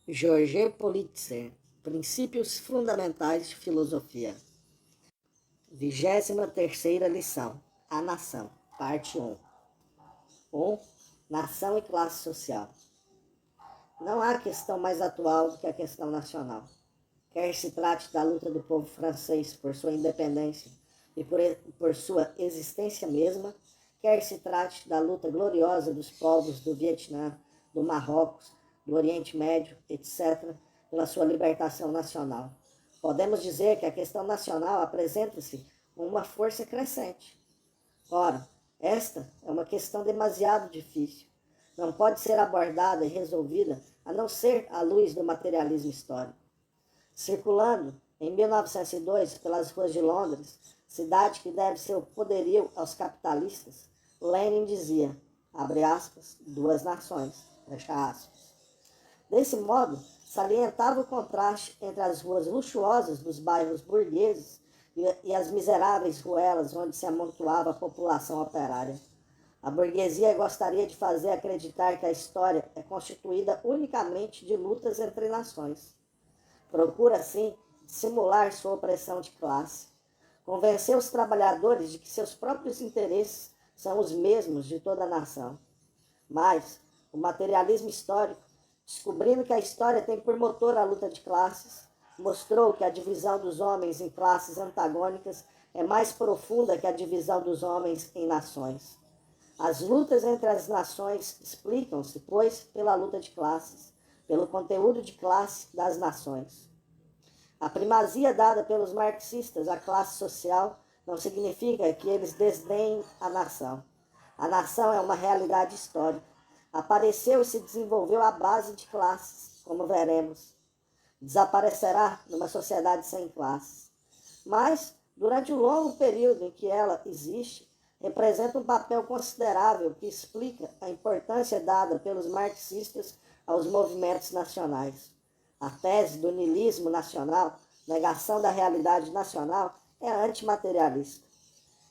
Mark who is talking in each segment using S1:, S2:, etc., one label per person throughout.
S1: Georges Politzer, Princípios Fundamentais de Filosofia. 23ª lição, A Nação, parte 1. 1. Nação e classe social. Não há questão mais atual do que a questão nacional. Quer se trate da luta do povo francês por sua independência e por sua existência mesma, quer se trate da luta gloriosa dos povos do Vietnã, do Marrocos, do Oriente Médio, etc., pela sua libertação nacional. Podemos dizer que a questão nacional apresenta-se com uma força crescente. Ora, esta é uma questão demasiado difícil. Não pode ser abordada e resolvida a não ser à luz do materialismo histórico. Circulando em 1902 pelas ruas de Londres, cidade que deve seu poderio aos capitalistas, Lenin dizia, abre aspas, duas nações, fecha aspas. Desse modo, salientava o contraste entre as ruas luxuosas dos bairros burgueses e as miseráveis ruelas onde se amontoava a população operária. A burguesia gostaria de fazer acreditar que a história é constituída unicamente de lutas entre nações. Procura, assim, simular sua opressão de classe. Convencer os trabalhadores de que seus próprios interesses são os mesmos de toda a nação. Mas o materialismo histórico, descobrindo que a história tem por motor a luta de classes, mostrou que a divisão dos homens em classes antagônicas é mais profunda que a divisão dos homens em nações. As lutas entre as nações explicam-se, pois, pela luta de classes, pelo conteúdo de classe das nações. A primazia dada pelos marxistas à classe social não significa que eles desdenhem a nação. A nação é uma realidade histórica. Apareceu e se desenvolveu à base de classes, como veremos. Desaparecerá numa sociedade sem classes. Mas, durante o longo período em que ela existe, representa um papel considerável que explica a importância dada pelos marxistas aos movimentos nacionais. A tese do niilismo nacional, negação da realidade nacional, é antimaterialista.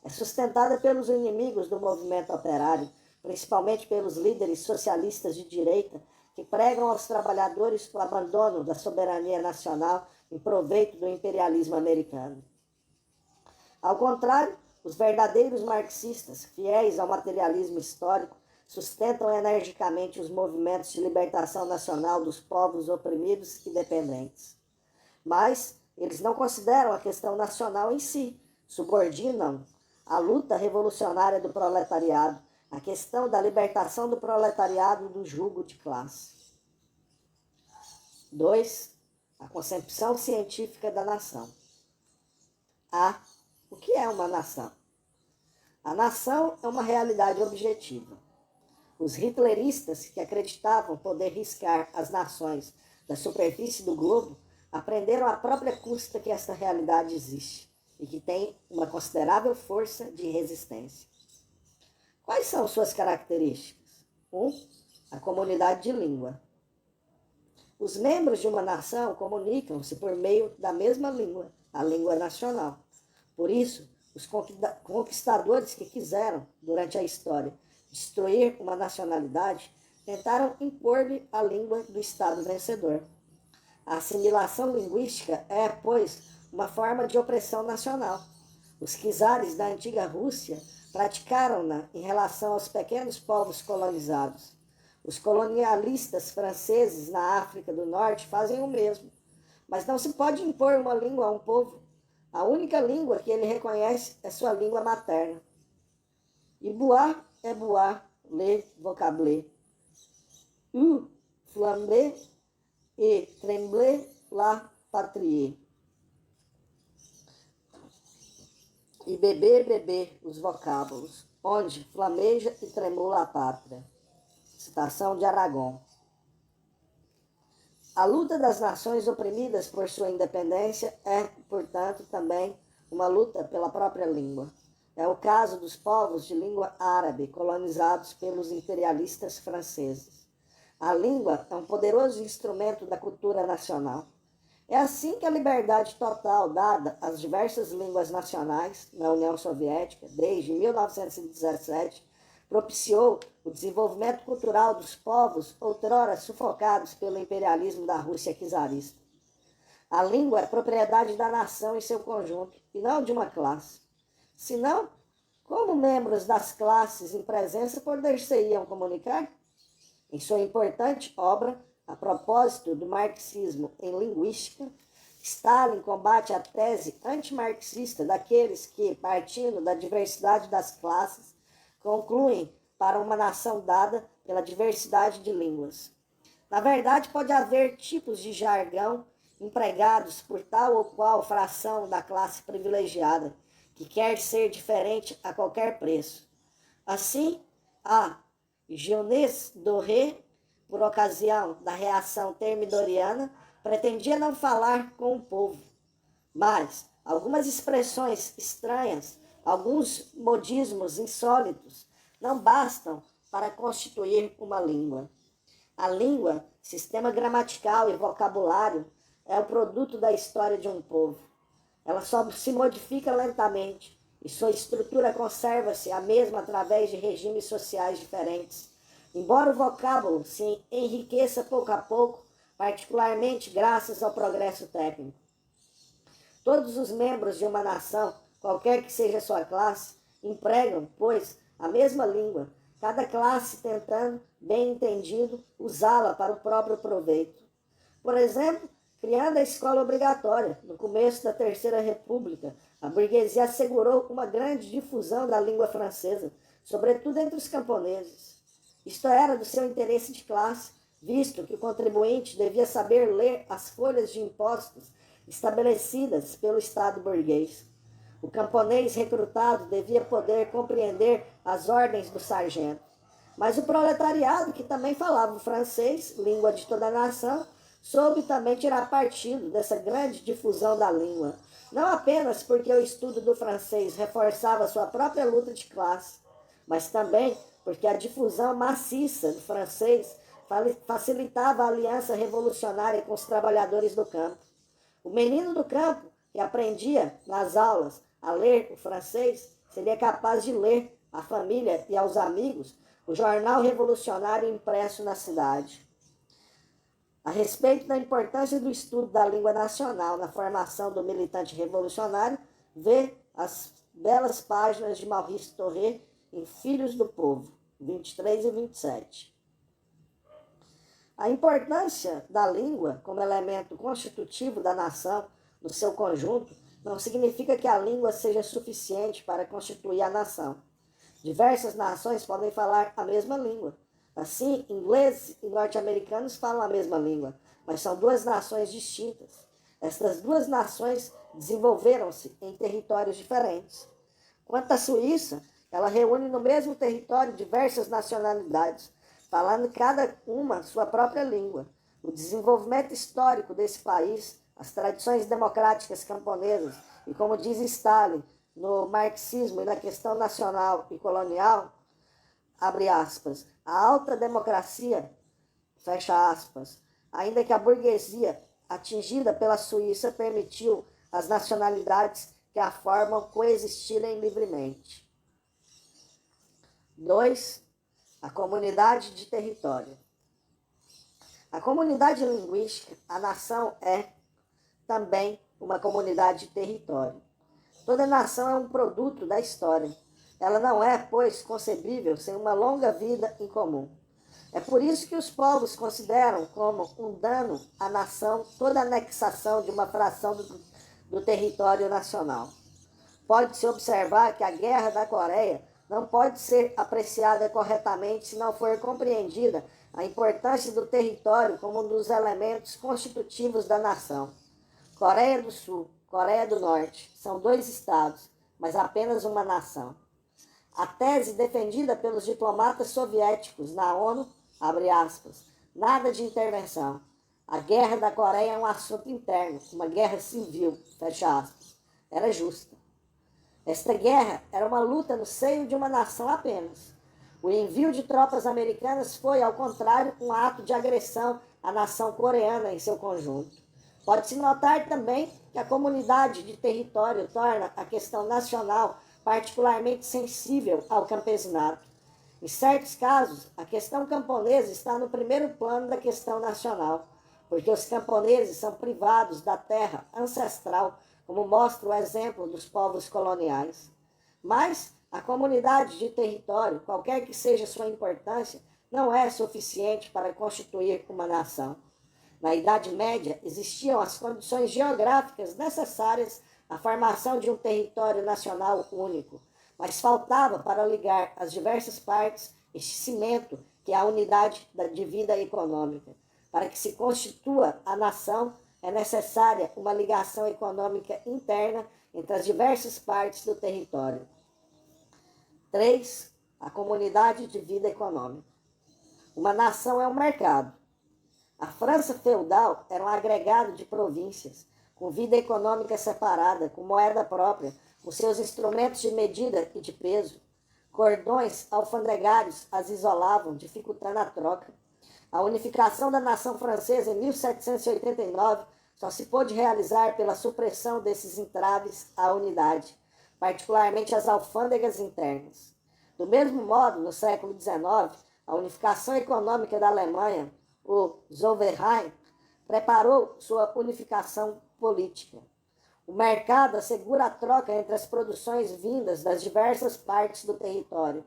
S1: É sustentada pelos inimigos do movimento operário, principalmente pelos líderes socialistas de direita, que pregam aos trabalhadores o abandono da soberania nacional em proveito do imperialismo americano. Ao contrário, os verdadeiros marxistas, fiéis ao materialismo histórico, sustentam energicamente os movimentos de libertação nacional dos povos oprimidos e dependentes. Mas eles não consideram a questão nacional em si, subordinam a luta revolucionária do proletariado, a questão da libertação do proletariado do jugo de classe. 2. A concepção científica da nação. A. O que é uma nação? A nação é uma realidade objetiva. Os hitleristas, que acreditavam poder riscar as nações da superfície do globo, aprenderam à própria custa que esta realidade existe e que tem uma considerável força de resistência. Quais são suas características? 1. A comunidade de língua. Os membros de uma nação comunicam-se por meio da mesma língua, a língua nacional. Por isso, os conquistadores que quiseram, durante a história, destruir uma nacionalidade, tentaram impor-lhe a língua do Estado vencedor. A assimilação linguística é, pois, uma forma de opressão nacional. Os czares da antiga Rússia praticaram-na em relação aos pequenos povos colonizados. Os colonialistas franceses na África do Norte fazem o mesmo. Mas não se pode impor uma língua a um povo. A única língua que ele reconhece é sua língua materna. E boire é boire, le vocabler. Flamber et trembler la patrie. E beber, beber os vocábulos, onde flameja e tremula a pátria. Citação de Aragon. A luta das nações oprimidas por sua independência é, portanto, também uma luta pela própria língua. É o caso dos povos de língua árabe colonizados pelos imperialistas franceses. A língua é um poderoso instrumento da cultura nacional. É assim que a liberdade total dada às diversas línguas nacionais na União Soviética, desde 1917, propiciou o desenvolvimento cultural dos povos outrora sufocados pelo imperialismo da Rússia czarista. A língua é propriedade da nação em seu conjunto, e não de uma classe. Senão, como membros das classes em presença poder-se-iam comunicar? Em sua importante obra, a propósito do marxismo em linguística, Stalin combate a tese antimarxista daqueles que, partindo da diversidade das classes, concluem para uma nação dada pela diversidade de línguas. Na verdade, pode haver tipos de jargão empregados por tal ou qual fração da classe privilegiada, que quer ser diferente a qualquer preço. Assim, a Jeunesse Doré, por ocasião da reação termidoriana, pretendia não falar com o povo, mas algumas expressões estranhas, alguns modismos insólitos, não bastam para constituir uma língua. A língua, sistema gramatical e vocabulário, é o produto da história de um povo. Ela só se modifica lentamente e sua estrutura conserva-se a mesma através de regimes sociais diferentes. Embora o vocábulo se enriqueça pouco a pouco, particularmente graças ao progresso técnico. Todos os membros de uma nação, qualquer que seja sua classe, empregam, pois, a mesma língua, cada classe tentando, bem entendido, usá-la para o próprio proveito. Por exemplo, criando a escola obrigatória, no começo da Terceira República, a burguesia assegurou uma grande difusão da língua francesa, sobretudo entre os camponeses. Isto era do seu interesse de classe, visto que o contribuinte devia saber ler as folhas de impostos estabelecidas pelo Estado burguês. O camponês recrutado devia poder compreender as ordens do sargento. Mas o proletariado, que também falava o francês, língua de toda a nação, soube também tirar partido dessa grande difusão da língua, não apenas porque o estudo do francês reforçava sua própria luta de classe, mas também porque a difusão maciça do francês facilitava a aliança revolucionária com os trabalhadores do campo. O menino do campo, que aprendia nas aulas a ler o francês, seria capaz de ler à família e aos amigos o jornal revolucionário impresso na cidade. A respeito da importância do estudo da língua nacional na formação do militante revolucionário, vê as belas páginas de Maurice Thoré em Filhos do Povo, 23 e 27. A importância da língua como elemento constitutivo da nação no seu conjunto não significa que a língua seja suficiente para constituir a nação. Diversas nações podem falar a mesma língua. Assim, ingleses e norte-americanos falam a mesma língua, mas são duas nações distintas. Estas duas nações desenvolveram-se em territórios diferentes. Quanto à Suíça, ela reúne no mesmo território diversas nacionalidades, falando cada uma sua própria língua. O desenvolvimento histórico desse país, as tradições democráticas camponesas e, como diz Stalin, no marxismo e na questão nacional e colonial, abre aspas, a alta democracia, fecha aspas, ainda que a burguesia atingida pela Suíça permitiu às nacionalidades que a formam coexistirem livremente. 2. A comunidade de território. A comunidade linguística, a nação é também uma comunidade de território. Toda nação é um produto da história. Ela não é, pois, concebível sem uma longa vida em comum. É por isso que os povos consideram como um dano à nação toda anexação de uma fração do território nacional. Pode-se observar que a Guerra da Coreia não pode ser apreciada corretamente se não for compreendida a importância do território como um dos elementos constitutivos da nação. Coreia do Sul, Coreia do Norte são dois estados, mas apenas uma nação. A tese defendida pelos diplomatas soviéticos na ONU, abre aspas, nada de intervenção. A guerra da Coreia é um assunto interno, uma guerra civil, fecha aspas. Era justa. Esta guerra era uma luta no seio de uma nação apenas. O envio de tropas americanas foi, ao contrário, um ato de agressão à nação coreana em seu conjunto. Pode-se notar também que a comunidade de território torna a questão nacional particularmente sensível ao campesinato. Em certos casos, a questão camponesa está no primeiro plano da questão nacional, porque os camponeses são privados da terra ancestral, como mostra o exemplo dos povos coloniais. Mas a comunidade de território, qualquer que seja sua importância, não é suficiente para constituir uma nação. Na Idade Média, existiam as condições geográficas necessárias à formação de um território nacional único, mas faltava para ligar as diversas partes este cimento que é a unidade de vida econômica. Para que se constitua a nação, é necessária uma ligação econômica interna entre as diversas partes do território. 3. A comunidade de vida econômica. Uma nação é um mercado. A França feudal era um agregado de províncias, com vida econômica separada, com moeda própria, com seus instrumentos de medida e de peso. Cordões alfandegários as isolavam, dificultando a troca. A unificação da nação francesa em 1789 só se pôde realizar pela supressão desses entraves à unidade, particularmente as alfândegas internas. Do mesmo modo, no século XIX, a unificação econômica da Alemanha, o Zollverein, preparou sua unificação política. O mercado assegura a troca entre as produções vindas das diversas partes do território.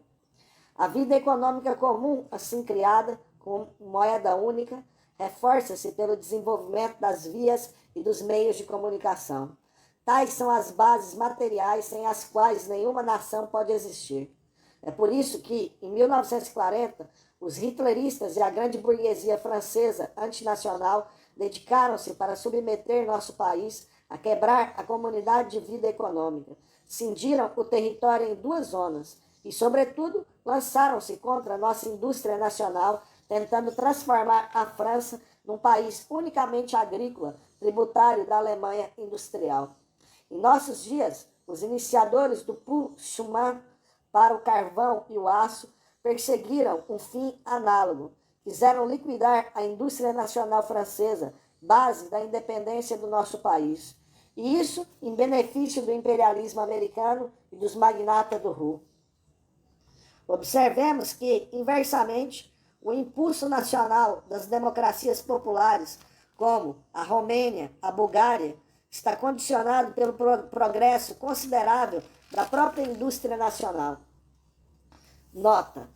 S1: A vida econômica comum, assim criada, com moeda única, reforça-se pelo desenvolvimento das vias e dos meios de comunicação. Tais são as bases materiais sem as quais nenhuma nação pode existir. É por isso que, em 1940, os hitleristas e a grande burguesia francesa antinacional dedicaram-se para submeter nosso país a quebrar a comunidade de vida econômica. Cindiram o território em duas zonas e, sobretudo, lançaram-se contra a nossa indústria nacional, tentando transformar a França num país unicamente agrícola, tributário da Alemanha industrial. Em nossos dias, os iniciadores do Pull-Schumann para o carvão e o aço perseguiram um fim análogo. Quiseram liquidar a indústria nacional francesa, base da independência do nosso país. E isso em benefício do imperialismo americano e dos magnatas do Ruhr. Observemos que, inversamente, o impulso nacional das democracias populares, como a Romênia, a Bulgária, está condicionado pelo progresso considerável da própria indústria nacional. Nota: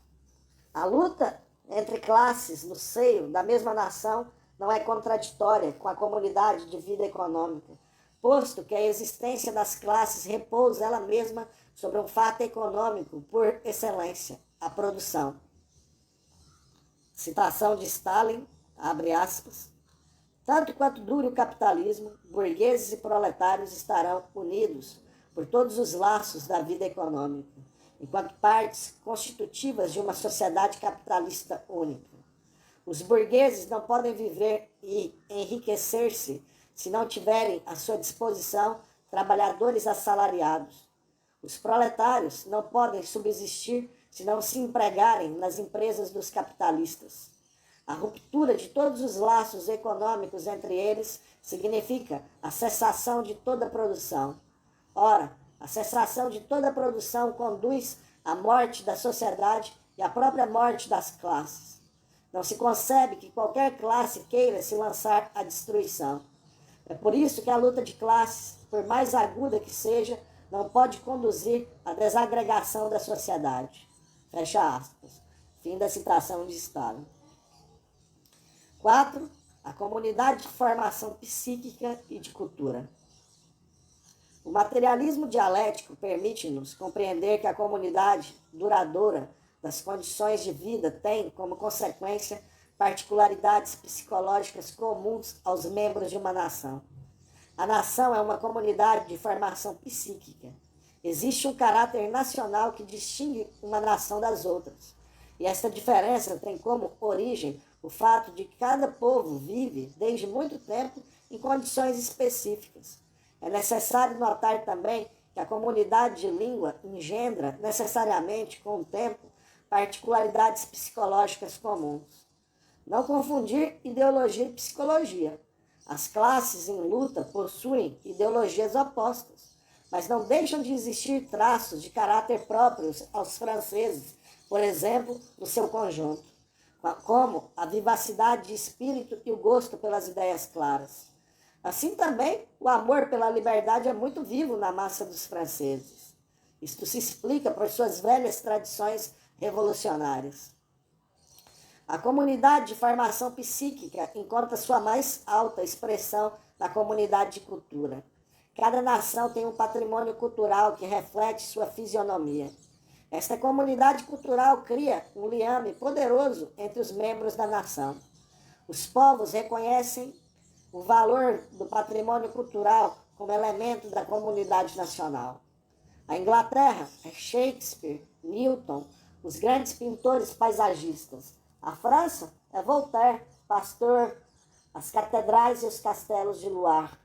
S1: a luta entre classes no seio da mesma nação não é contraditória com a comunidade de vida econômica, posto que a existência das classes repousa ela mesma sobre um fato econômico por excelência, a produção. Citação de Stalin, abre aspas. Tanto quanto dure o capitalismo, burgueses e proletários estarão unidos por todos os laços da vida econômica, enquanto partes constitutivas de uma sociedade capitalista única. Os burgueses não podem viver e enriquecer-se se não tiverem à sua disposição trabalhadores assalariados. Os proletários não podem subsistir se não se empregarem nas empresas dos capitalistas. A ruptura de todos os laços econômicos entre eles significa a cessação de toda a produção. Ora, a cessação de toda a produção conduz à morte da sociedade e à própria morte das classes. Não se concebe que qualquer classe queira se lançar à destruição. É por isso que a luta de classes, por mais aguda que seja, não pode conduzir à desagregação da sociedade. Fecha aspas. Fim da citação de Stalin. 4. A comunidade de formação psíquica e de cultura. O materialismo dialético permite-nos compreender que a comunidade duradoura das condições de vida tem, como consequência, particularidades psicológicas comuns aos membros de uma nação. A nação é uma comunidade de formação psíquica. Existe um caráter nacional que distingue uma nação das outras. E esta diferença tem como origem o fato de que cada povo vive, desde muito tempo, em condições específicas. É necessário notar também que a comunidade de língua engendra, necessariamente, com o tempo, particularidades psicológicas comuns. Não confundir ideologia e psicologia. As classes em luta possuem ideologias opostas, mas não deixam de existir traços de caráter próprios aos franceses, por exemplo, no seu conjunto, como a vivacidade de espírito e o gosto pelas ideias claras. Assim também, o amor pela liberdade é muito vivo na massa dos franceses. Isto se explica por suas velhas tradições revolucionárias. A comunidade de formação psíquica encontra sua mais alta expressão na comunidade de cultura. Cada nação tem um patrimônio cultural que reflete sua fisionomia. Esta comunidade cultural cria um liame poderoso entre os membros da nação. Os povos reconhecem o valor do patrimônio cultural como elemento da comunidade nacional. A Inglaterra é Shakespeare, Newton, os grandes pintores paisagistas. A França é Voltaire, Pasteur, as catedrais e os castelos de Loire.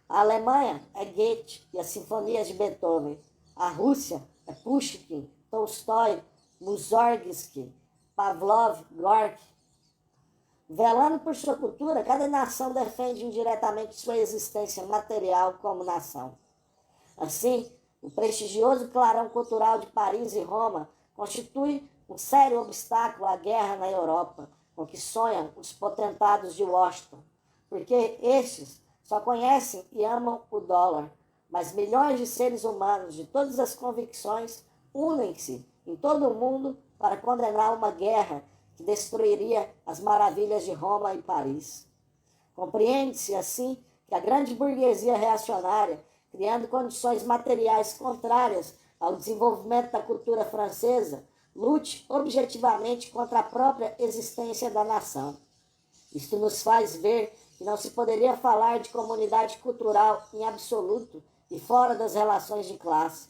S1: A Alemanha é Goethe e as sinfonias de Beethoven. A Rússia é Pushkin, Tolstói, Mussorgsky, Pavlov, Gorky. Velando por sua cultura, cada nação defende indiretamente sua existência material como nação. Assim, o prestigioso clarão cultural de Paris e Roma constitui um sério obstáculo à guerra na Europa, com que sonham os potentados de Washington, porque estes só conhecem e amam o dólar, mas milhões de seres humanos de todas as convicções unem-se em todo o mundo para condenar uma guerra que destruiria as maravilhas de Roma e Paris. Compreende-se, assim, que a grande burguesia reacionária, criando condições materiais contrárias ao desenvolvimento da cultura francesa, lute objetivamente contra a própria existência da nação. Isto nos faz ver que não se poderia falar de comunidade cultural em absoluto e fora das relações de classe.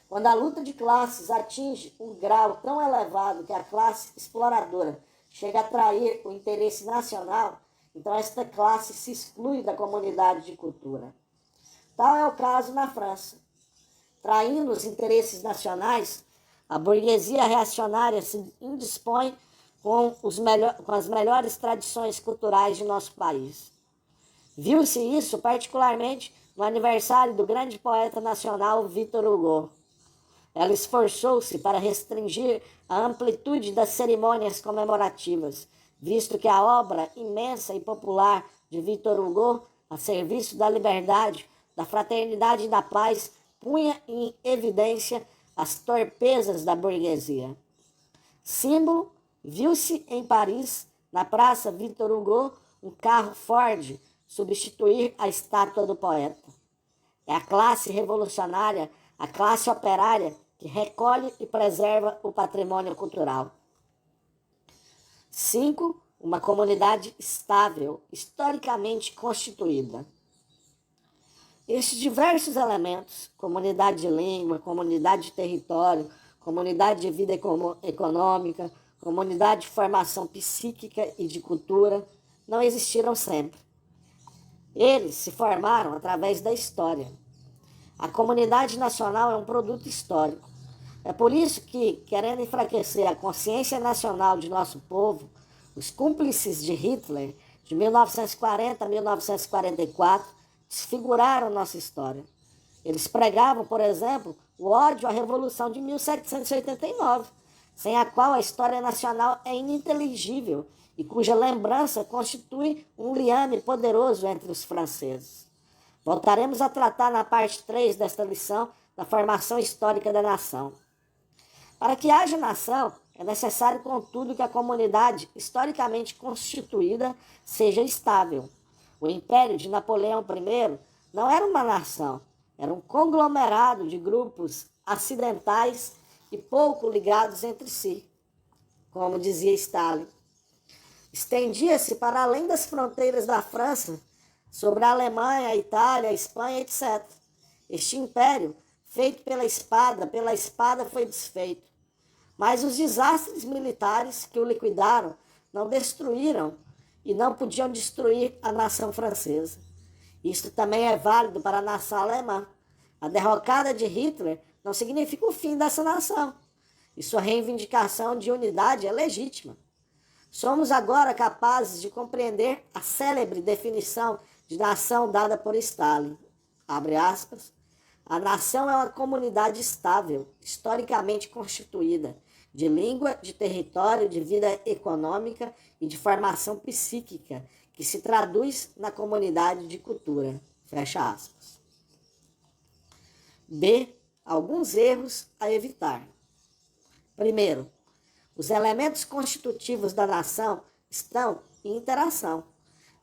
S1: Quando a luta de classes atinge um grau tão elevado que a classe exploradora chega a atrair o interesse nacional, então esta classe se exclui da comunidade de cultura. Tal é o caso na França. Traindo os interesses nacionais, a burguesia reacionária se indispõe com as melhores tradições culturais de nosso país. Viu-se isso particularmente no aniversário do grande poeta nacional Victor Hugo. Ela esforçou-se para restringir a amplitude das cerimônias comemorativas, visto que a obra imensa e popular de Victor Hugo, a serviço da liberdade, da fraternidade e da paz, punha em evidência as torpezas da burguesia. Símbolo, viu-se em Paris, na Praça Victor Hugo, um carro Ford substituir a estátua do poeta. É a classe revolucionária, a classe operária, que recolhe e preserva o patrimônio cultural. 5. Uma comunidade estável, historicamente constituída. Estes diversos elementos, comunidade de língua, comunidade de território, comunidade de vida econômica, comunidade de formação psíquica e de cultura, não existiram sempre. Eles se formaram através da história. A comunidade nacional é um produto histórico. É por isso que, querendo enfraquecer a consciência nacional de nosso povo, os cúmplices de Hitler, de 1940 a 1944, desfiguraram nossa história. Eles pregavam, por exemplo, o ódio à Revolução de 1789, sem a qual a história nacional é ininteligível e cuja lembrança constitui um liame poderoso entre os franceses. Voltaremos a tratar na parte 3 desta lição da formação histórica da nação. Para que haja nação, é necessário, contudo, que a comunidade historicamente constituída seja estável. O Império de Napoleão I não era uma nação, era um conglomerado de grupos acidentais e pouco ligados entre si, como dizia Stalin. Estendia-se para além das fronteiras da França, sobre a Alemanha, a Itália, a Espanha, etc. Este império, feito pela espada foi desfeito. Mas os desastres militares que o liquidaram não destruíram e não podiam destruir a nação francesa. Isto também é válido para a nação alemã. A derrocada de Hitler não significa o fim dessa nação, e sua reivindicação de unidade é legítima. Somos agora capazes de compreender a célebre definição de nação dada por Stalin. Abre aspas. A nação é uma comunidade estável, historicamente constituída, de língua, de território, de vida econômica e de formação psíquica, que se traduz na comunidade de cultura. Fecha aspas. B. Alguns erros a evitar. Primeiro, os elementos constitutivos da nação estão em interação.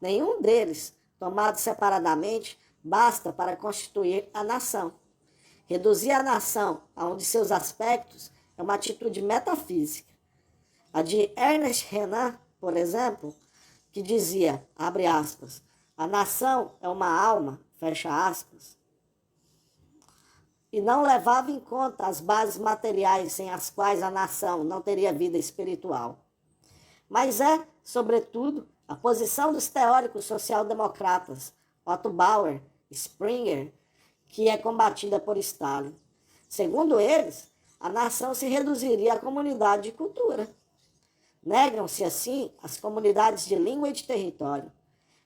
S1: Nenhum deles, tomado separadamente, basta para constituir a nação. Reduzir a nação a um de seus aspectos é uma atitude metafísica. A de Ernest Renan, por exemplo, que dizia, abre aspas, a nação é uma alma, fecha aspas, e não levava em conta as bases materiais sem as quais a nação não teria vida espiritual. Mas é, sobretudo, a posição dos teóricos social-democratas, Otto Bauer, Springer, que é combatida por Stalin. Segundo eles, a nação se reduziria à comunidade de cultura. Negam-se, assim, as comunidades de língua e de território.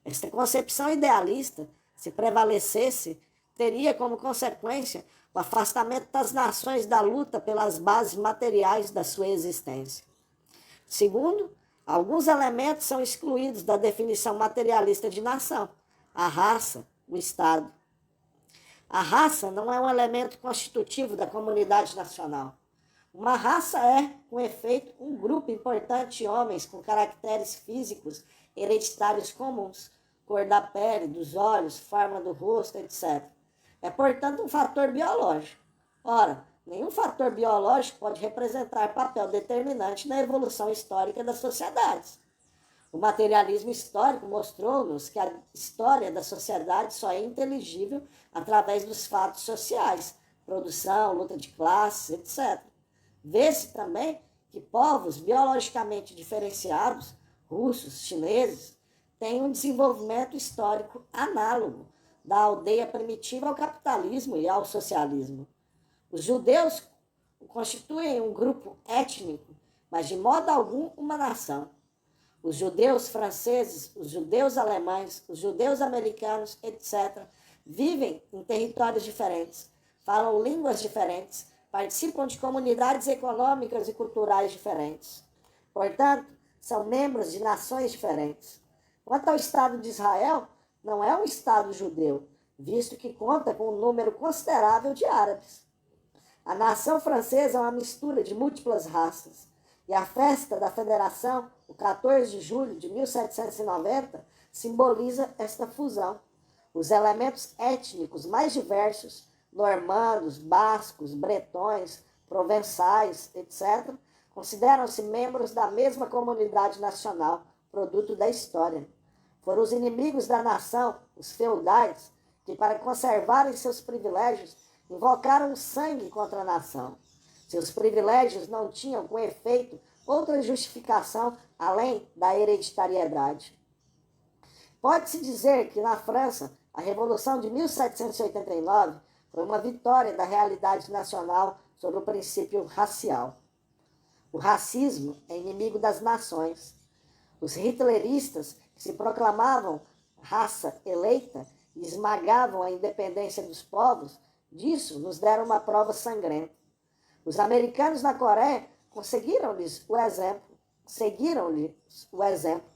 S1: Esta concepção idealista, se prevalecesse, teria como consequência o afastamento das nações da luta pelas bases materiais da sua existência. Segundo, alguns elementos são excluídos da definição materialista de nação: a raça, o Estado. A raça não é um elemento constitutivo da comunidade nacional. Uma raça é, com efeito, um grupo importante de homens com caracteres físicos hereditários comuns, cor da pele, dos olhos, forma do rosto, etc. É, portanto, um fator biológico. Ora, nenhum fator biológico pode representar papel determinante na evolução histórica das sociedades. O materialismo histórico mostrou-nos que a história da sociedade só é inteligível através dos fatos sociais, produção, luta de classes, etc. Vê-se também que povos biologicamente diferenciados, russos, chineses, têm um desenvolvimento histórico análogo da aldeia primitiva ao capitalismo e ao socialismo. Os judeus constituem um grupo étnico, mas de modo algum uma nação. Os judeus franceses, os judeus alemães, os judeus americanos, etc., vivem em territórios diferentes, falam línguas diferentes, participam de comunidades econômicas e culturais diferentes. Portanto, são membros de nações diferentes. Quanto ao Estado de Israel, não é um Estado judeu, visto que conta com um número considerável de árabes. A nação francesa é uma mistura de múltiplas raças, e a festa da Federação, o 14 de julho de 1790, simboliza esta fusão. Os elementos étnicos mais diversos, normandos, bascos, bretões, provençais, etc., consideram-se membros da mesma comunidade nacional, produto da história. Foram os inimigos da nação, os feudais, que, para conservarem seus privilégios, invocaram o sangue contra a nação. Seus privilégios não tinham, com efeito, outra justificação além da hereditariedade. Pode-se dizer que, na França, a Revolução de 1789 foi uma vitória da realidade nacional sobre o princípio racial. O racismo é inimigo das nações. Os hitleristas, que se proclamavam raça eleita e esmagavam a independência dos povos, disso nos deram uma prova sangrenta. Os americanos na Coreia seguiram-lhes o exemplo.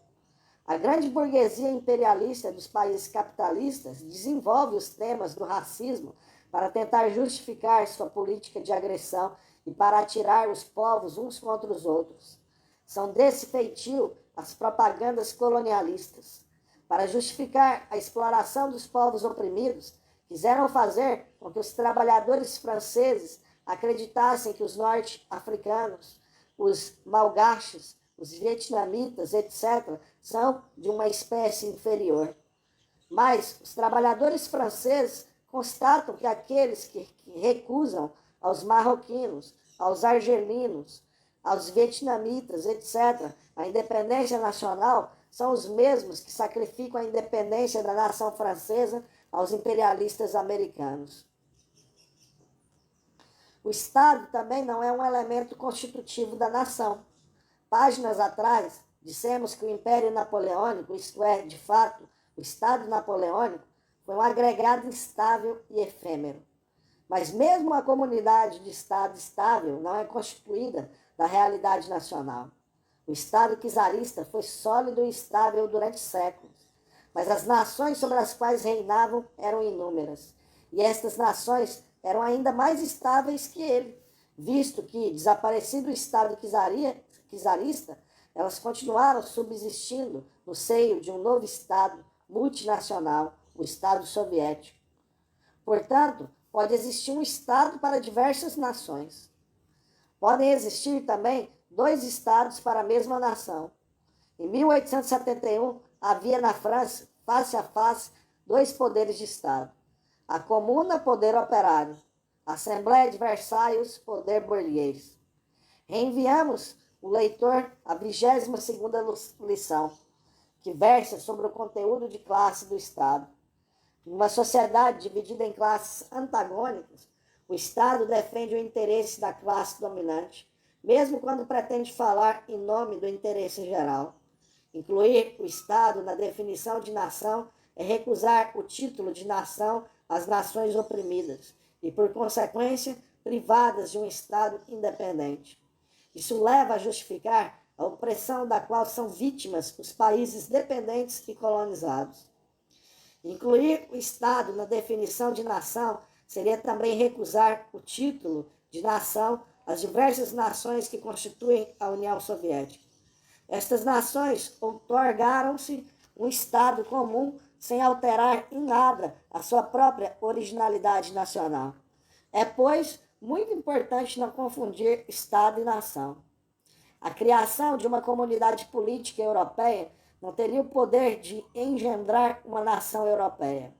S1: A grande burguesia imperialista dos países capitalistas desenvolve os temas do racismo para tentar justificar sua política de agressão e para atirar os povos uns contra os outros. São desse feitio as propagandas colonialistas. Para justificar a exploração dos povos oprimidos, quiseram fazer com que os trabalhadores franceses acreditassem que os norte-africanos, os malgaches, os vietnamitas, etc., são de uma espécie inferior. Mas os trabalhadores franceses constatam que aqueles que recusam aos marroquinos, aos argelinos, aos vietnamitas, etc., a independência nacional, são os mesmos que sacrificam a independência da nação francesa aos imperialistas americanos. O Estado também não é um elemento constitutivo da nação. Páginas atrás, dissemos que o Império Napoleônico, isto é, de fato, o Estado Napoleônico, foi um agregado instável e efêmero. Mas mesmo uma comunidade de Estado estável não é constituída da realidade nacional. O Estado czarista foi sólido e estável durante séculos, mas as nações sobre as quais reinavam eram inúmeras, e estas nações eram ainda mais estáveis que ele, visto que, desaparecido o Estado czarista, elas continuaram subsistindo no seio de um novo Estado multinacional, o Estado soviético. Portanto, pode existir um Estado para diversas nações. Podem existir também dois Estados para a mesma nação. Em 1871, havia na França, face a face, dois poderes de Estado. A Comuna, poder operário. A Assembleia de Versailles, poder burguês. Reenviamos o leitor à 22ª lição, que versa sobre o conteúdo de classe do Estado. Numa sociedade dividida em classes antagônicas, o Estado defende o interesse da classe dominante, mesmo quando pretende falar em nome do interesse geral. Incluir o Estado na definição de nação é recusar o título de nação às nações oprimidas e, por consequência, privadas de um Estado independente. Isso leva a justificar a opressão da qual são vítimas os países dependentes e colonizados. Incluir o Estado na definição de nação seria também recusar o título de nação às diversas nações que constituem a União Soviética. Estas nações outorgaram-se um Estado comum sem alterar em nada a sua própria originalidade nacional. É, pois, muito importante não confundir Estado e nação. A criação de uma comunidade política europeia não teria o poder de engendrar uma nação europeia.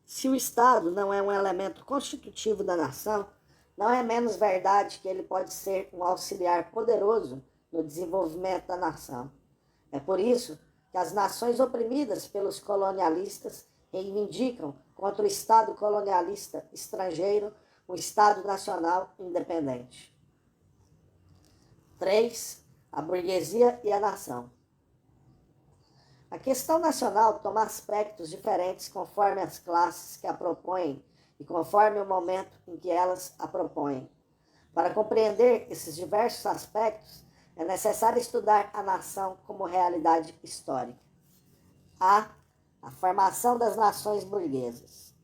S1: Se o Estado não é um elemento constitutivo da nação, não é menos verdade que ele pode ser um auxiliar poderoso no desenvolvimento da nação. É por isso que as nações oprimidas pelos colonialistas reivindicam contra o Estado colonialista estrangeiro um Estado nacional independente. 3. A burguesia e a nação. A questão nacional toma aspectos diferentes conforme as classes que a propõem e conforme o momento em que elas a propõem. Para compreender esses diversos aspectos, é necessário estudar a nação como realidade histórica. A formação das nações burguesas.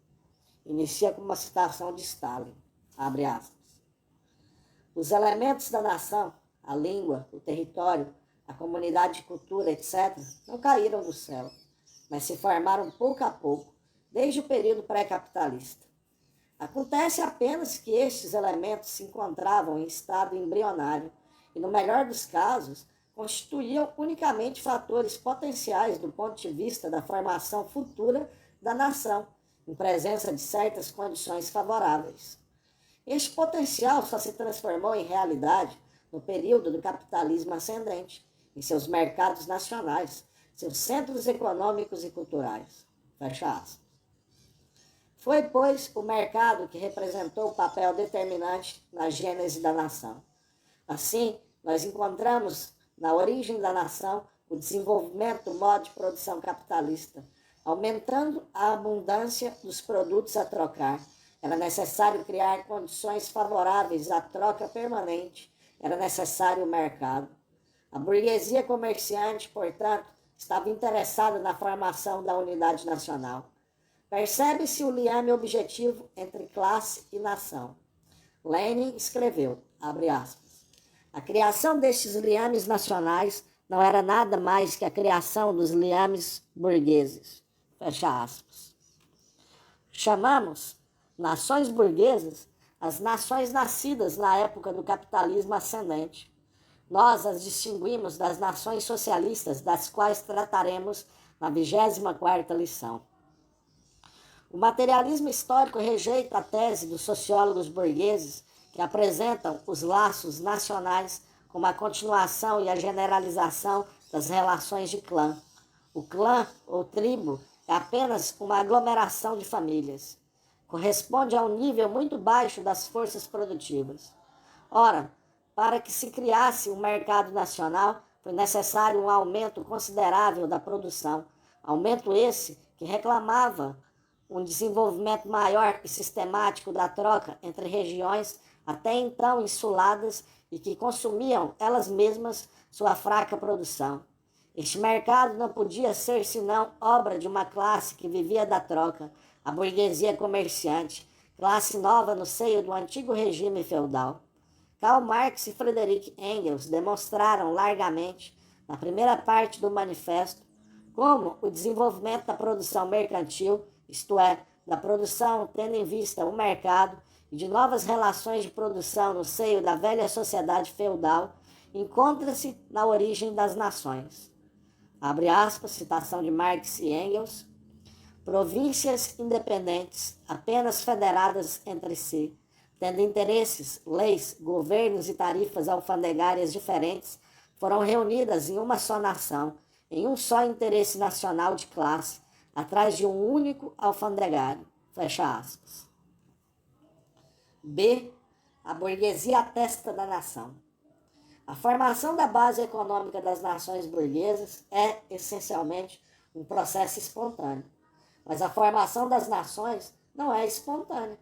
S1: Inicia com uma citação de Stalin, abre aspas. Os elementos da nação, a língua, o território, a comunidade de cultura, etc., não caíram do céu, mas se formaram pouco a pouco, desde o período pré-capitalista. Acontece apenas que estes elementos se encontravam em estado embrionário e, no melhor dos casos, constituíam unicamente fatores potenciais do ponto de vista da formação futura da nação, em presença de certas condições favoráveis. Este potencial só se transformou em realidade no período do capitalismo ascendente, em seus mercados nacionais, seus centros econômicos e culturais. Fecha aspas. Foi, pois, o mercado que representou o papel determinante na gênese da nação. Assim, nós encontramos na origem da nação o desenvolvimento do modo de produção capitalista, aumentando a abundância dos produtos a trocar. Era necessário criar condições favoráveis à troca permanente, era necessário o mercado. A burguesia comerciante, portanto, estava interessada na formação da unidade nacional. Percebe-se o liame objetivo entre classe e nação. Lenin escreveu, abre aspas, a criação destes liames nacionais não era nada mais que a criação dos liames burgueses. Fecha aspas. Chamamos nações burguesas as nações nascidas na época do capitalismo ascendente. Nós as distinguimos das nações socialistas, das quais trataremos na 24ª lição. O materialismo histórico rejeita a tese dos sociólogos burgueses que apresentam os laços nacionais como a continuação e a generalização das relações de clã. O clã, ou tribo, é apenas uma aglomeração de famílias. Corresponde a um nível muito baixo das forças produtivas. Ora, para que se criasse um mercado nacional, foi necessário um aumento considerável da produção, aumento esse que reclamava um desenvolvimento maior e sistemático da troca entre regiões até então insuladas e que consumiam elas mesmas sua fraca produção. Este mercado não podia ser senão obra de uma classe que vivia da troca, a burguesia comerciante, classe nova no seio do antigo regime feudal. Karl Marx e Friedrich Engels demonstraram largamente, na primeira parte do manifesto, como o desenvolvimento da produção mercantil, isto é, da produção tendo em vista o mercado e de novas relações de produção no seio da velha sociedade feudal, encontra-se na origem das nações. Abre aspas, citação de Marx e Engels. Províncias independentes, apenas federadas entre si, tendo interesses, leis, governos e tarifas alfandegárias diferentes, foram reunidas em uma só nação, em um só interesse nacional de classe, atrás de um único alfandegário. Fecha aspas. B. A burguesia à testa da nação. A formação da base econômica das nações burguesas é, essencialmente, um processo espontâneo. Mas a formação das nações não é espontânea.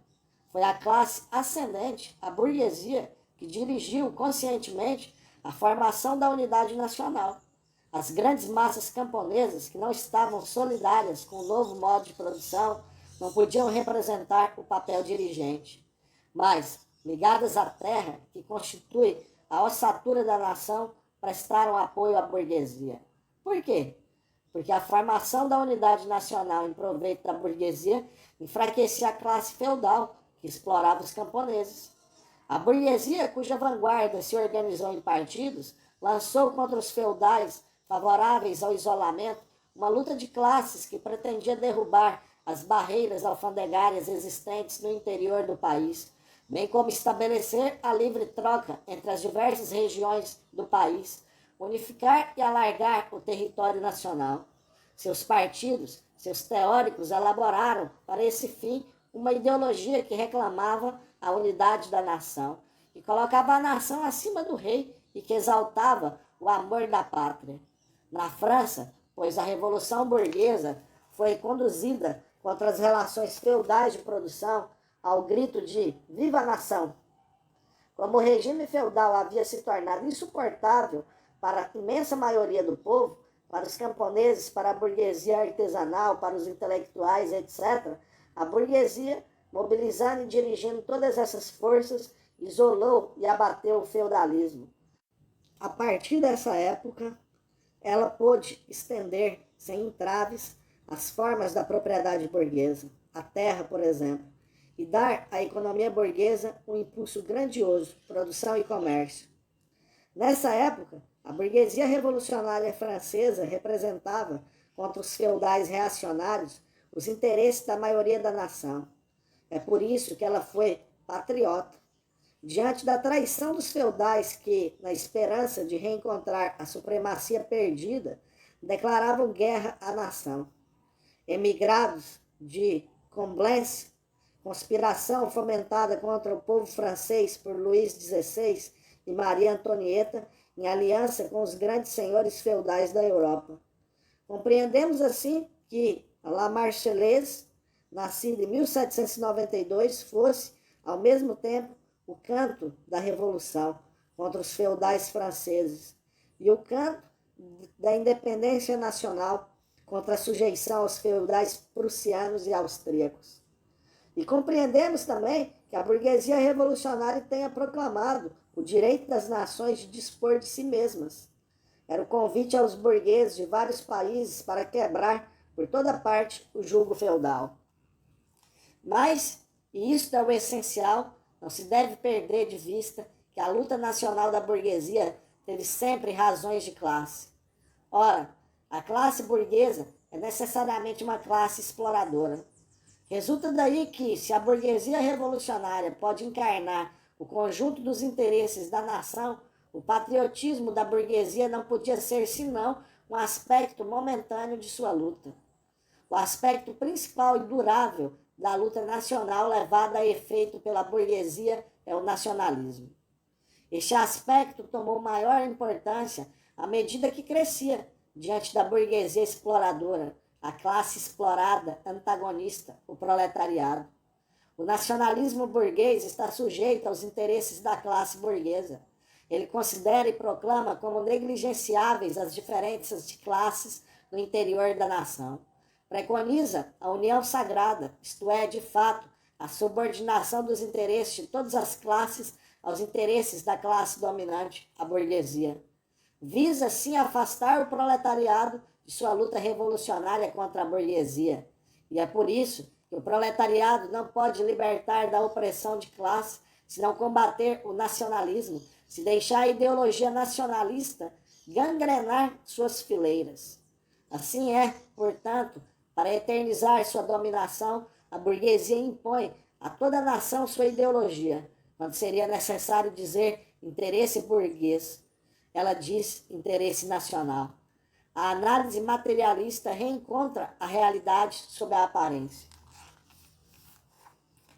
S1: Foi a classe ascendente, a burguesia, que dirigiu conscientemente a formação da unidade nacional. As grandes massas camponesas, que não estavam solidárias com o novo modo de produção, não podiam representar o papel dirigente. Mas, ligadas à terra, que constitui a ossatura da nação, prestaram apoio à burguesia. Por quê? Porque a formação da unidade nacional em proveito da burguesia enfraquecia a classe feudal, que explorava os camponeses. A burguesia, cuja vanguarda se organizou em partidos, lançou contra os feudais favoráveis ao isolamento uma luta de classes que pretendia derrubar as barreiras alfandegárias existentes no interior do país, bem como estabelecer a livre troca entre as diversas regiões do país, unificar e alargar o território nacional. Seus partidos, seus teóricos elaboraram, para esse fim, uma ideologia que reclamava a unidade da nação, que colocava a nação acima do rei e que exaltava o amor da pátria. Na França, pois a Revolução Burguesa foi conduzida contra as relações feudais de produção ao grito de "Viva a Nação!". Como o regime feudal havia se tornado insuportável para a imensa maioria do povo, para os camponeses, para a burguesia artesanal, para os intelectuais, etc., a burguesia, mobilizando e dirigindo todas essas forças, isolou e abateu o feudalismo. A partir dessa época, ela pôde estender, sem entraves, as formas da propriedade burguesa, a terra, por exemplo, e dar à economia burguesa um impulso grandioso, produção e comércio. Nessa época, a burguesia revolucionária francesa representava, contra os feudais reacionários, os interesses da maioria da nação. É por isso que ela foi patriota. Diante da traição dos feudais que, na esperança de reencontrar a supremacia perdida, declaravam guerra à nação. Emigrados de Coblence, conspiração fomentada contra o povo francês por Luís XVI e Maria Antonieta, em aliança com os grandes senhores feudais da Europa. Compreendemos assim que La Marseillaise, nascida em 1792, fosse, ao mesmo tempo, o canto da Revolução contra os feudais franceses e o canto da independência nacional contra a sujeição aos feudais prussianos e austríacos. E compreendemos também que a burguesia revolucionária tenha proclamado o direito das nações de dispor de si mesmas. Era o convite aos burgueses de vários países para quebrar por toda parte o jugo feudal. Mas, e isto é o essencial, não se deve perder de vista que a luta nacional da burguesia teve sempre razões de classe. Ora, a classe burguesa é necessariamente uma classe exploradora. Resulta daí que, se a burguesia revolucionária pode encarnar o conjunto dos interesses da nação, o patriotismo da burguesia não podia ser senão um aspecto momentâneo de sua luta. O aspecto principal e durável da luta nacional levada a efeito pela burguesia é o nacionalismo. Este aspecto tomou maior importância à medida que crescia diante da burguesia exploradora, a classe explorada antagonista, o proletariado. O nacionalismo burguês está sujeito aos interesses da classe burguesa. Ele considera e proclama como negligenciáveis as diferenças de classes no interior da nação. Preconiza a união sagrada, isto é, de fato, a subordinação dos interesses de todas as classes aos interesses da classe dominante, a burguesia. Visa, assim, afastar o proletariado de sua luta revolucionária contra a burguesia. E é por isso que o proletariado não pode libertar da opressão de classe se não combater o nacionalismo, se deixar a ideologia nacionalista gangrenar suas fileiras. Assim é, portanto, para eternizar sua dominação, a burguesia impõe a toda a nação sua ideologia, quando seria necessário dizer interesse burguês. Ela diz interesse nacional. A análise materialista reencontra a realidade sob a aparência.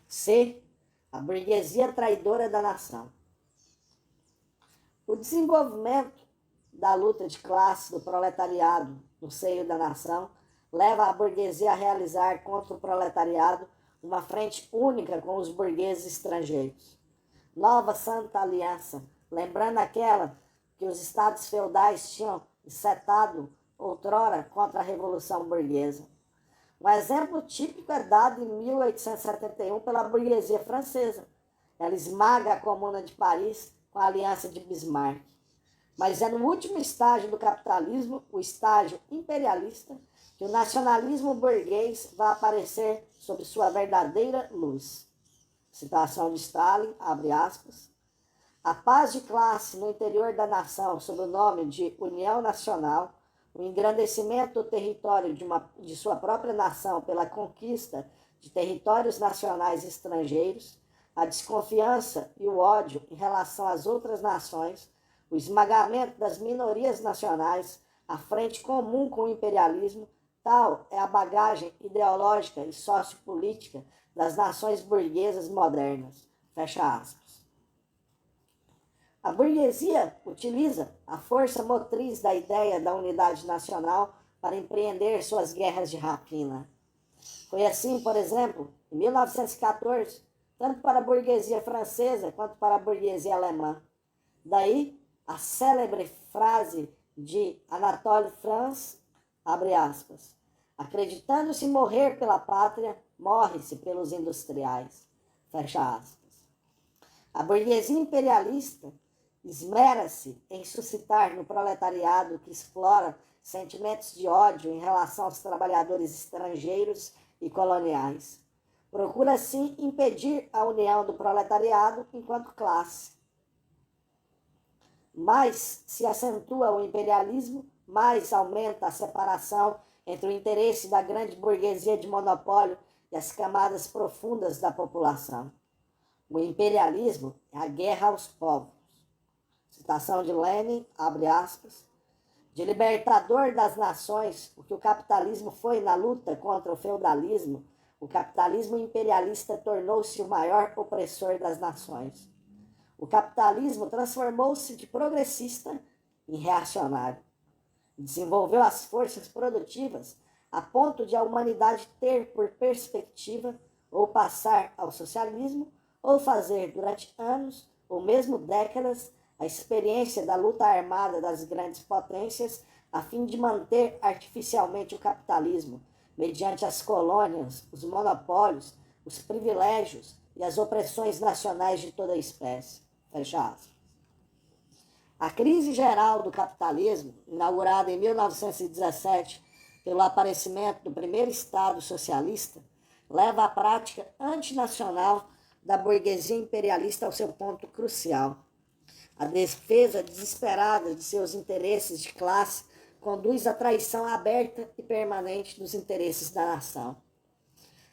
S1: C. A burguesia traidora da nação. O desenvolvimento da luta de classe do proletariado no seio da nação leva a burguesia a realizar contra o proletariado uma frente única com os burgueses estrangeiros. Nova Santa Aliança, lembrando aquela que os estados feudais tinham setado outrora contra a Revolução Burguesa. Um exemplo típico é dado em 1871 pela burguesia francesa. Ela esmaga a Comuna de Paris com a Aliança de Bismarck. Mas é no último estágio do capitalismo, o estágio imperialista, que o nacionalismo burguês vai aparecer sob sua verdadeira luz. Citação de Stalin, abre aspas. A paz de classe no interior da nação, sob o nome de União Nacional, o engrandecimento do território de sua própria nação pela conquista de territórios nacionais estrangeiros, a desconfiança e o ódio em relação às outras nações, o esmagamento das minorias nacionais, a frente comum com o imperialismo, tal é a bagagem ideológica e sociopolítica das nações burguesas modernas. Fecha aspas. A burguesia utiliza a força motriz da ideia da unidade nacional para empreender suas guerras de rapina. Foi assim, por exemplo, em 1914, tanto para a burguesia francesa quanto para a burguesia alemã. Daí, a célebre frase de Anatole France, abre aspas, acreditando-se morrer pela pátria, morre-se pelos industriais, fecha aspas. A burguesia imperialista esmera-se em suscitar no proletariado que explora sentimentos de ódio em relação aos trabalhadores estrangeiros e coloniais. Procura, assim, impedir a união do proletariado enquanto classe. Mais se acentua o imperialismo, mais aumenta a separação entre o interesse da grande burguesia de monopólio e as camadas profundas da população. O imperialismo é a guerra aos povos. Citação de Lenin, abre aspas, de libertador das nações, o que o capitalismo foi na luta contra o feudalismo, o capitalismo imperialista tornou-se o maior opressor das nações. O capitalismo transformou-se de progressista em reacionário. Desenvolveu as forças produtivas a ponto de a humanidade ter por perspectiva ou passar ao socialismo ou fazer durante anos ou mesmo décadas a experiência da luta armada das grandes potências a fim de manter artificialmente o capitalismo, mediante as colônias, os monopólios, os privilégios e as opressões nacionais de toda a espécie. Fecha aspas. A crise geral do capitalismo, inaugurada em 1917 pelo aparecimento do primeiro Estado socialista, leva a prática antinacional da burguesia imperialista ao seu ponto crucial. A defesa desesperada de seus interesses de classe conduz à traição aberta e permanente dos interesses da nação.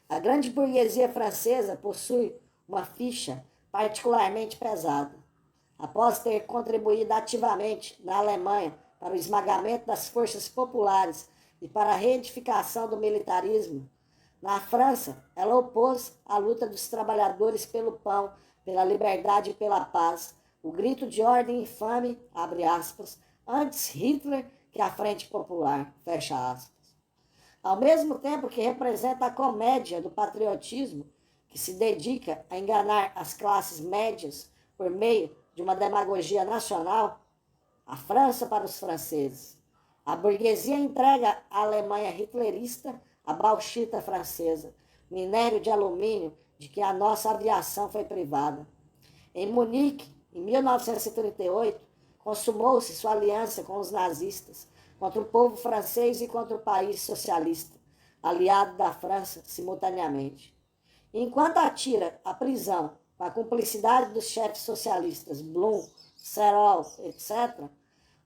S1: A grande burguesia francesa possui uma ficha particularmente pesada. Após ter contribuído ativamente na Alemanha para o esmagamento das forças populares e para a reedificação do militarismo, na França, ela opôs a luta dos trabalhadores pelo pão, pela liberdade e pela paz, o grito de ordem infame, abre aspas, antes Hitler que a Frente Popular, fecha aspas. Ao mesmo tempo que representa a comédia do patriotismo, que se dedica a enganar as classes médias por meio de uma demagogia nacional, a França para os franceses. A burguesia entrega à Alemanha hitlerista a bauxita francesa, minério de alumínio de que a nossa aviação foi privada. Em Munique, em 1938, consumou-se sua aliança com os nazistas, contra o povo francês e contra o país socialista, aliado da França simultaneamente. Enquanto atira à prisão com a cumplicidade dos chefes socialistas Blum, Serol, etc.,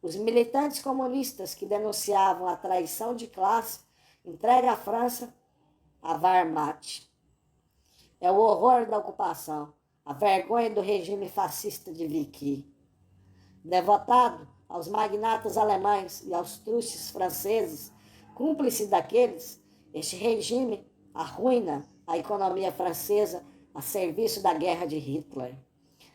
S1: os militantes comunistas que denunciavam a traição de classe entregam a França a Wehrmacht. É o horror da ocupação, a vergonha do regime fascista de Vichy. Devotado aos magnatas alemães e aos trustes franceses, cúmplice daqueles, este regime arruína a economia francesa a serviço da guerra de Hitler.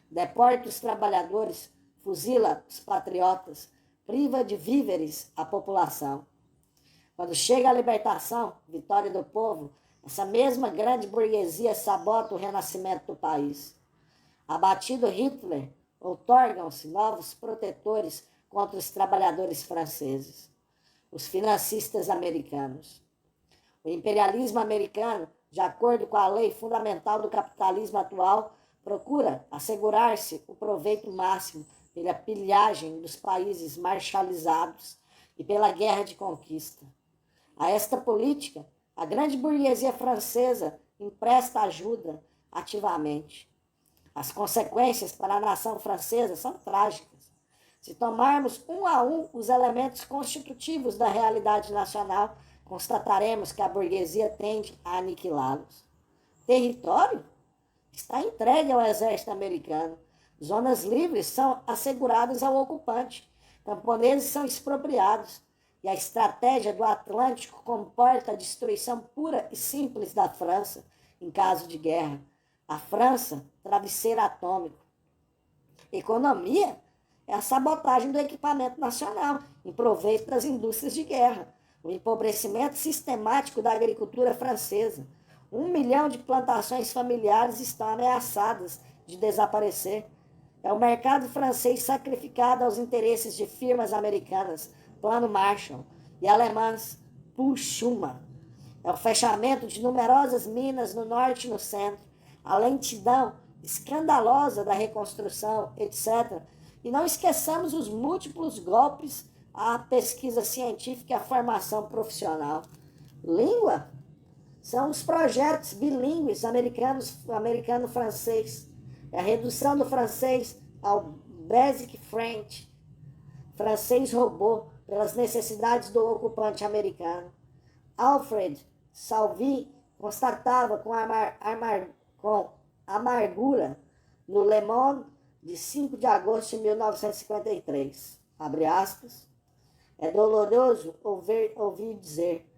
S1: Deporta os trabalhadores, fuzila os patriotas, priva de víveres a população. Quando chega a libertação, vitória do povo, essa mesma grande burguesia sabota o renascimento do país. Abatido Hitler, outorgam-se novos protetores contra os trabalhadores franceses, os financistas americanos. O imperialismo americano, de acordo com a lei fundamental do capitalismo atual, procura assegurar-se o proveito máximo pela pilhagem dos países marshalizados e pela guerra de conquista. A esta política, a grande burguesia francesa empresta ajuda ativamente. As consequências para a nação francesa são trágicas. Se tomarmos um a um os elementos constitutivos da realidade nacional, constataremos que a burguesia tende a aniquilá-los. Território está entregue ao exército americano. Zonas livres são asseguradas ao ocupante. Camponeses são expropriados. E a estratégia do Atlântico comporta a destruição pura e simples da França em caso de guerra. A França, travesseiro atômico. Economia é a sabotagem do equipamento nacional em proveito das indústrias de guerra. O empobrecimento sistemático da agricultura francesa. 1 milhão de plantações familiares estão ameaçadas de desaparecer. É o mercado francês sacrificado aos interesses de firmas americanas, Plano Marshall, e alemãs, Pulchuma. É o fechamento de numerosas minas no norte e no centro, a lentidão escandalosa da reconstrução, etc. E não esqueçamos os múltiplos golpes à pesquisa científica e à formação profissional. Língua são os projetos bilíngues americano-francês. É a redução do francês ao Basic French, francês robô, pelas necessidades do ocupante americano. Alfred Salvi constatava com amargura no Le Monde de 5 de agosto de 1953, abre aspas, é doloroso ouvir dizer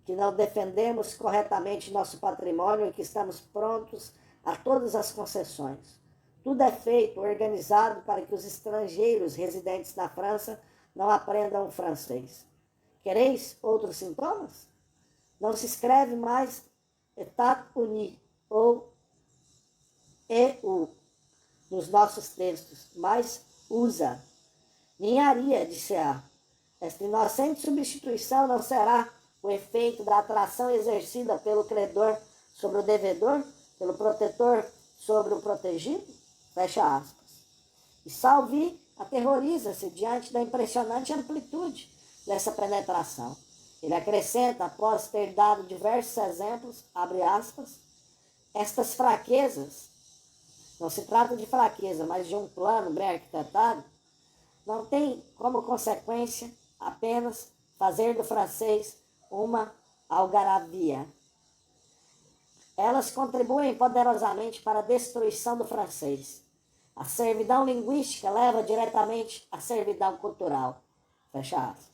S1: que não defendemos corretamente nosso patrimônio e que estamos prontos a todas as concessões. Tudo é feito, organizado para que os estrangeiros residentes na França não aprendam francês. Quereis outros sintomas? Não se escreve mais État uni ou EU nos nossos textos, mas usa. Ninharia, disse A. Esta inocente substituição não será o efeito da atração exercida pelo credor sobre o devedor, pelo protetor sobre o protegido? Fecha aspas. E Salvi aterroriza-se diante da impressionante amplitude dessa penetração. Ele acrescenta, após ter dado diversos exemplos, abre aspas, estas fraquezas, não se trata de fraqueza, mas de um plano bem arquitetado, não tem como consequência apenas fazer do francês uma algaravia. Elas contribuem poderosamente para a destruição do francês. A servidão linguística leva diretamente à servidão cultural. Fecha aspas.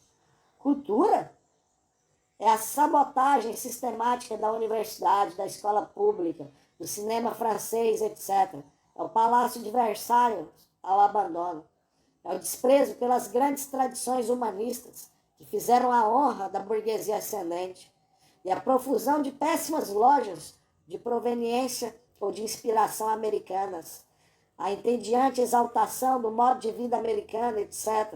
S1: Cultura é a sabotagem sistemática da universidade, da escola pública, do cinema francês, etc. É o Palácio de Versalhes ao abandono. É o desprezo pelas grandes tradições humanistas que fizeram a honra da burguesia ascendente. e a profusão de péssimas lojas de proveniência ou de inspiração americanas, a entediante exaltação do modo de vida americano, etc.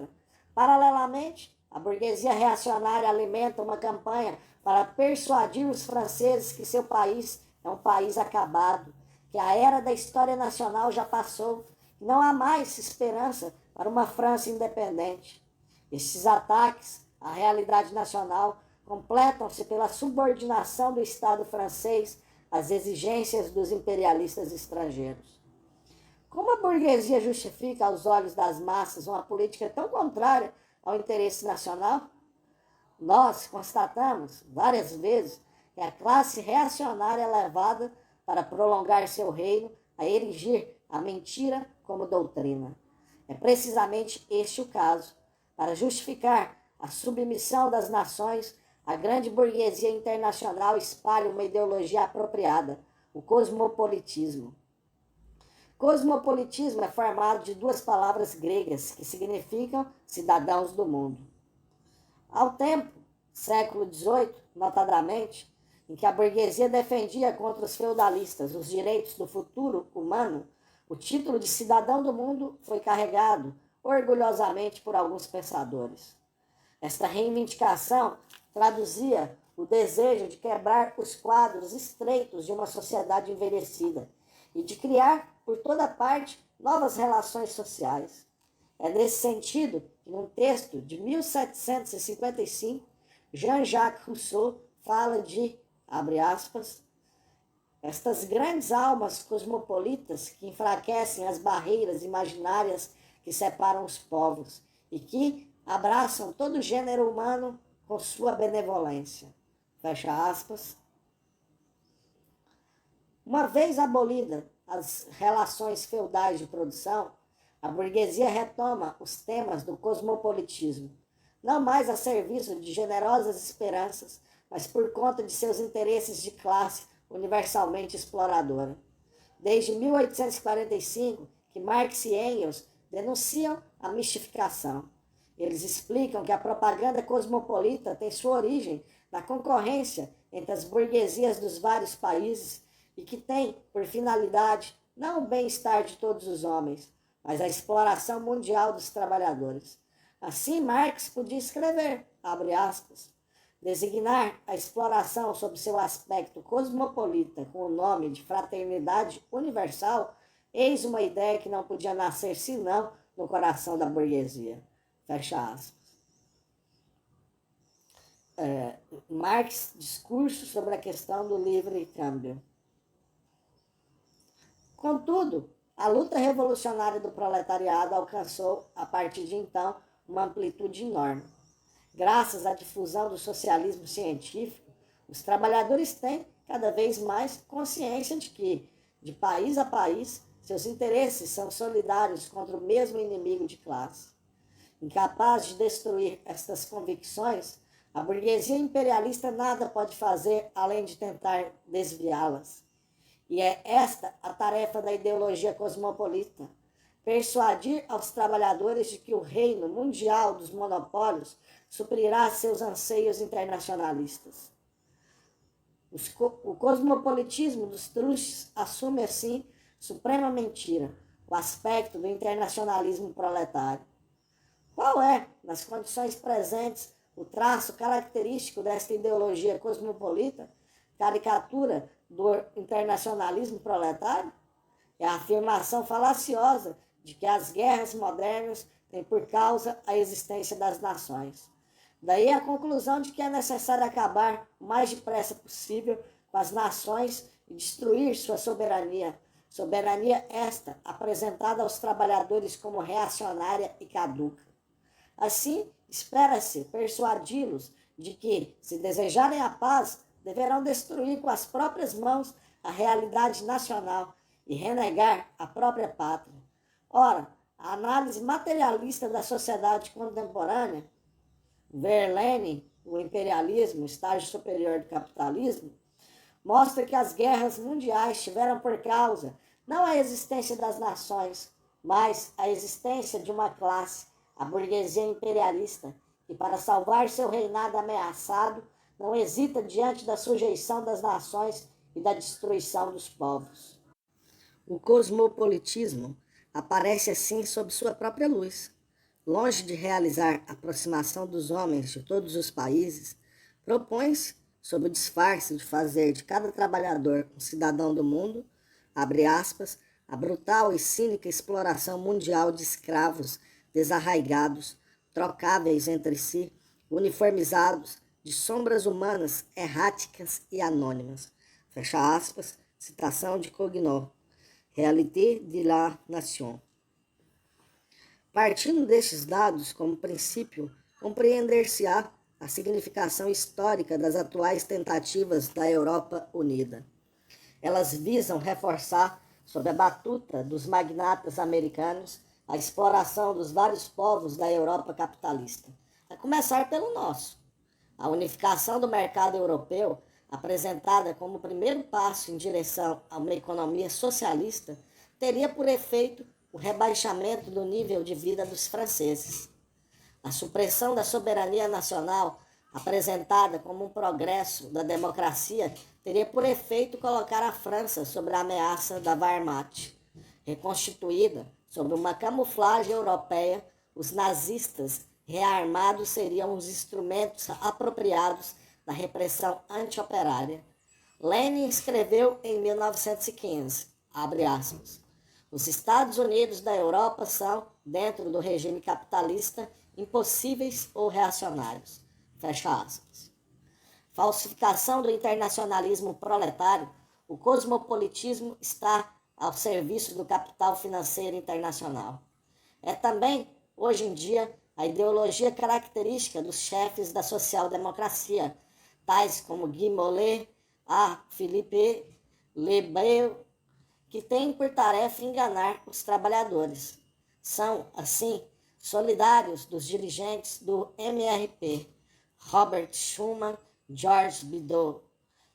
S1: Paralelamente, a burguesia reacionária alimenta uma campanha para persuadir os franceses que seu país é um país acabado, que a era da história nacional já passou, que não há mais esperança para uma França independente. Estes ataques à realidade nacional completam-se pela subordinação do Estado francês às exigências dos imperialistas estrangeiros. Como a burguesia justifica aos olhos das massas uma política tão contrária ao interesse nacional? Nós constatamos várias vezes que a classe reacionária é levada para prolongar seu reino a erigir a mentira como doutrina. É precisamente este o caso. Para justificar a submissão das nações, a grande burguesia internacional espalha uma ideologia apropriada, o cosmopolitismo. Cosmopolitismo é formado de duas palavras gregas que significam cidadãos do mundo. Ao tempo, século XVIII, notadamente, em que a burguesia defendia contra os feudalistas os direitos do futuro humano, o título de cidadão do mundo foi carregado orgulhosamente por alguns pensadores. Esta reivindicação traduzia o desejo de quebrar os quadros estreitos de uma sociedade envelhecida e de criar, por toda parte, novas relações sociais. É nesse sentido que, num texto de 1755, Jean-Jacques Rousseau fala de, abre aspas, estas grandes almas cosmopolitas que enfraquecem as barreiras imaginárias que separam os povos e que abraçam todo o gênero humano com sua benevolência. Fecha aspas. Uma vez abolida as relações feudais de produção, a burguesia retoma os temas do cosmopolitismo, não mais a serviço de generosas esperanças, mas por conta de seus interesses de classe universalmente exploradora. Desde 1845, que Marx e Engels denunciam a mistificação. Eles explicam que a propaganda cosmopolita tem sua origem na concorrência entre as burguesias dos vários países e que tem por finalidade não o bem-estar de todos os homens, mas a exploração mundial dos trabalhadores. Assim, Marx podia escrever, abre aspas, designar a exploração sob seu aspecto cosmopolita com o nome de fraternidade universal, eis uma ideia que não podia nascer senão no coração da burguesia. Fecha aspas. Marx, discurso sobre a questão do livre câmbio. Contudo, a luta revolucionária do proletariado alcançou, a partir de então, uma amplitude enorme. Graças à difusão do socialismo científico, os trabalhadores têm cada vez mais consciência de que, de país a país, seus interesses são solidários contra o mesmo inimigo de classe. Incapaz de destruir estas convicções, a burguesia imperialista nada pode fazer além de tentar desviá-las. E é esta a tarefa da ideologia cosmopolita: persuadir aos trabalhadores de que o reino mundial dos monopólios suprirá seus anseios internacionalistas. O cosmopolitismo dos truches assume, assim, suprema mentira, o aspecto do internacionalismo proletário. Qual é, nas condições presentes, o traço característico desta ideologia cosmopolita, caricatura do internacionalismo proletário? É a afirmação falaciosa de que as guerras modernas têm por causa a existência das nações. Daí a conclusão de que é necessário acabar o mais depressa possível com as nações e destruir sua soberania. Soberania esta apresentada aos trabalhadores como reacionária e caduca. Assim, espera-se persuadi-los de que, se desejarem a paz, deverão destruir com as próprias mãos a realidade nacional e renegar a própria pátria. Ora, a análise materialista da sociedade contemporânea, Verlaine, o imperialismo, estágio superior do capitalismo, mostra que as guerras mundiais tiveram por causa não a existência das nações, mas a existência de uma classe, a burguesia imperialista, que para salvar seu reinado ameaçado, não hesita diante da sujeição das nações e da destruição dos povos. O cosmopolitismo aparece assim sob sua própria luz. Longe de realizar a aproximação dos homens de todos os países, propõe-se, sob o disfarce de fazer de cada trabalhador um cidadão do mundo, abre aspas, a brutal e cínica exploração mundial de escravos desarraigados, trocáveis entre si, uniformizados, de sombras humanas erráticas e anônimas. Fecha aspas, citação de Cognon, Réalité de la Nation. Partindo destes dados como princípio, compreender-se-á a significação histórica das atuais tentativas da Europa unida. Elas visam reforçar, sob a batuta dos magnatas americanos, a exploração dos vários povos da Europa capitalista, a começar pelo nosso. A unificação do mercado europeu, apresentada como o primeiro passo em direção a uma economia socialista, teria por efeito o rebaixamento do nível de vida dos franceses. A supressão da soberania nacional, apresentada como um progresso da democracia, teria por efeito colocar a França sob a ameaça da Wehrmacht. Reconstituída sob uma camuflagem europeia, os nazistas rearmados seriam os instrumentos apropriados da repressão antioperária. Lenin escreveu em 1915, abre aspas, os Estados Unidos da Europa são, dentro do regime capitalista, impossíveis ou reacionários. Fecha aspas. Falsificação do internacionalismo proletário, o cosmopolitismo está ao serviço do capital financeiro internacional. É também, hoje em dia, a ideologia característica dos chefes da social-democracia, tais como Guy Mollet, Philippe Lebel, que têm por tarefa enganar os trabalhadores. São, assim, solidários dos dirigentes do MRP, Robert Schuman, Georges Bidault,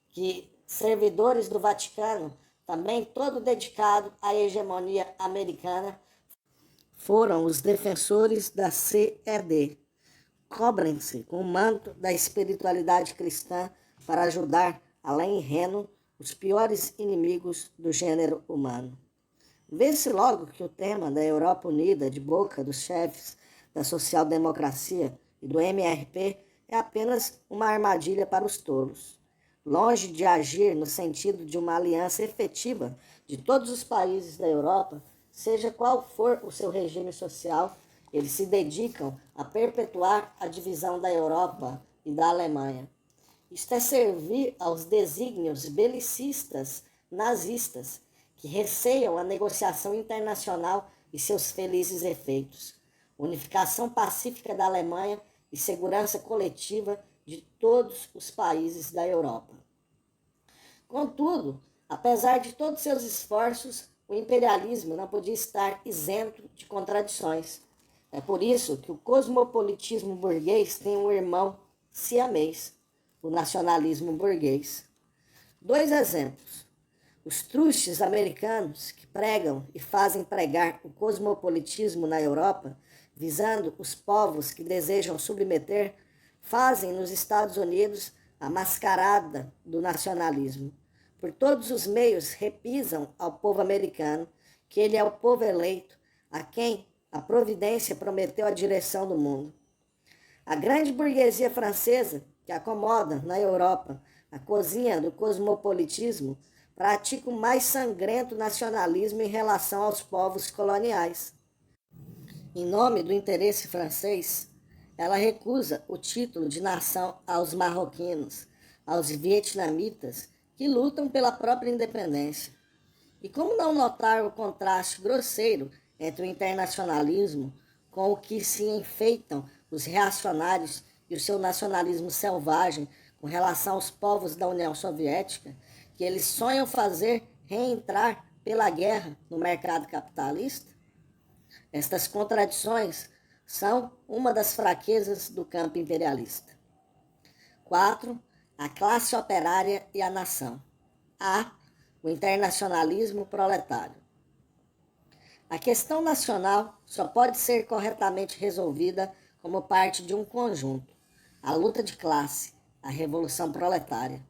S1: que, servidores do Vaticano, também todo dedicado à hegemonia americana, foram os defensores da CED. Cobrem-se com o manto da espiritualidade cristã para ajudar, além reno, os piores inimigos do gênero humano. Vê-se logo que o tema da Europa Unida, de boca dos chefes da social-democracia e do MRP, é apenas uma armadilha para os tolos. Longe de agir no sentido de uma aliança efetiva de todos os países da Europa, seja qual for o seu regime social, eles se dedicam a perpetuar a divisão da Europa e da Alemanha. Isto é servir aos desígnios belicistas nazistas, que receiam a negociação internacional e seus felizes efeitos, unificação pacífica da Alemanha e segurança coletiva de todos os países da Europa. Contudo, apesar de todos seus esforços, o imperialismo não podia estar isento de contradições. É por isso que o cosmopolitismo burguês tem um irmão siamês, o nacionalismo burguês. 2 exemplos. Os trustes americanos que pregam e fazem pregar o cosmopolitismo na Europa, visando os povos que desejam submeter, fazem nos Estados Unidos a mascarada do nacionalismo. Por todos os meios repisam ao povo americano que ele é o povo eleito, a quem a providência prometeu a direção do mundo. A grande burguesia francesa, que acomoda na Europa a cozinha do cosmopolitismo, pratica o mais sangrento nacionalismo em relação aos povos coloniais. Em nome do interesse francês, ela recusa o título de nação aos marroquinos, aos vietnamitas, que lutam pela própria independência. E como não notar o contraste grosseiro entre o internacionalismo com o que se enfeitam os reacionários e o seu nacionalismo selvagem com relação aos povos da União Soviética, que eles sonham fazer reentrar pela guerra no mercado capitalista? Estas contradições são uma das fraquezas do campo imperialista. 4. A classe operária e a nação. A. O internacionalismo proletário. A questão nacional só pode ser corretamente resolvida como parte de um conjunto. A luta de classe, a Revolução Proletária.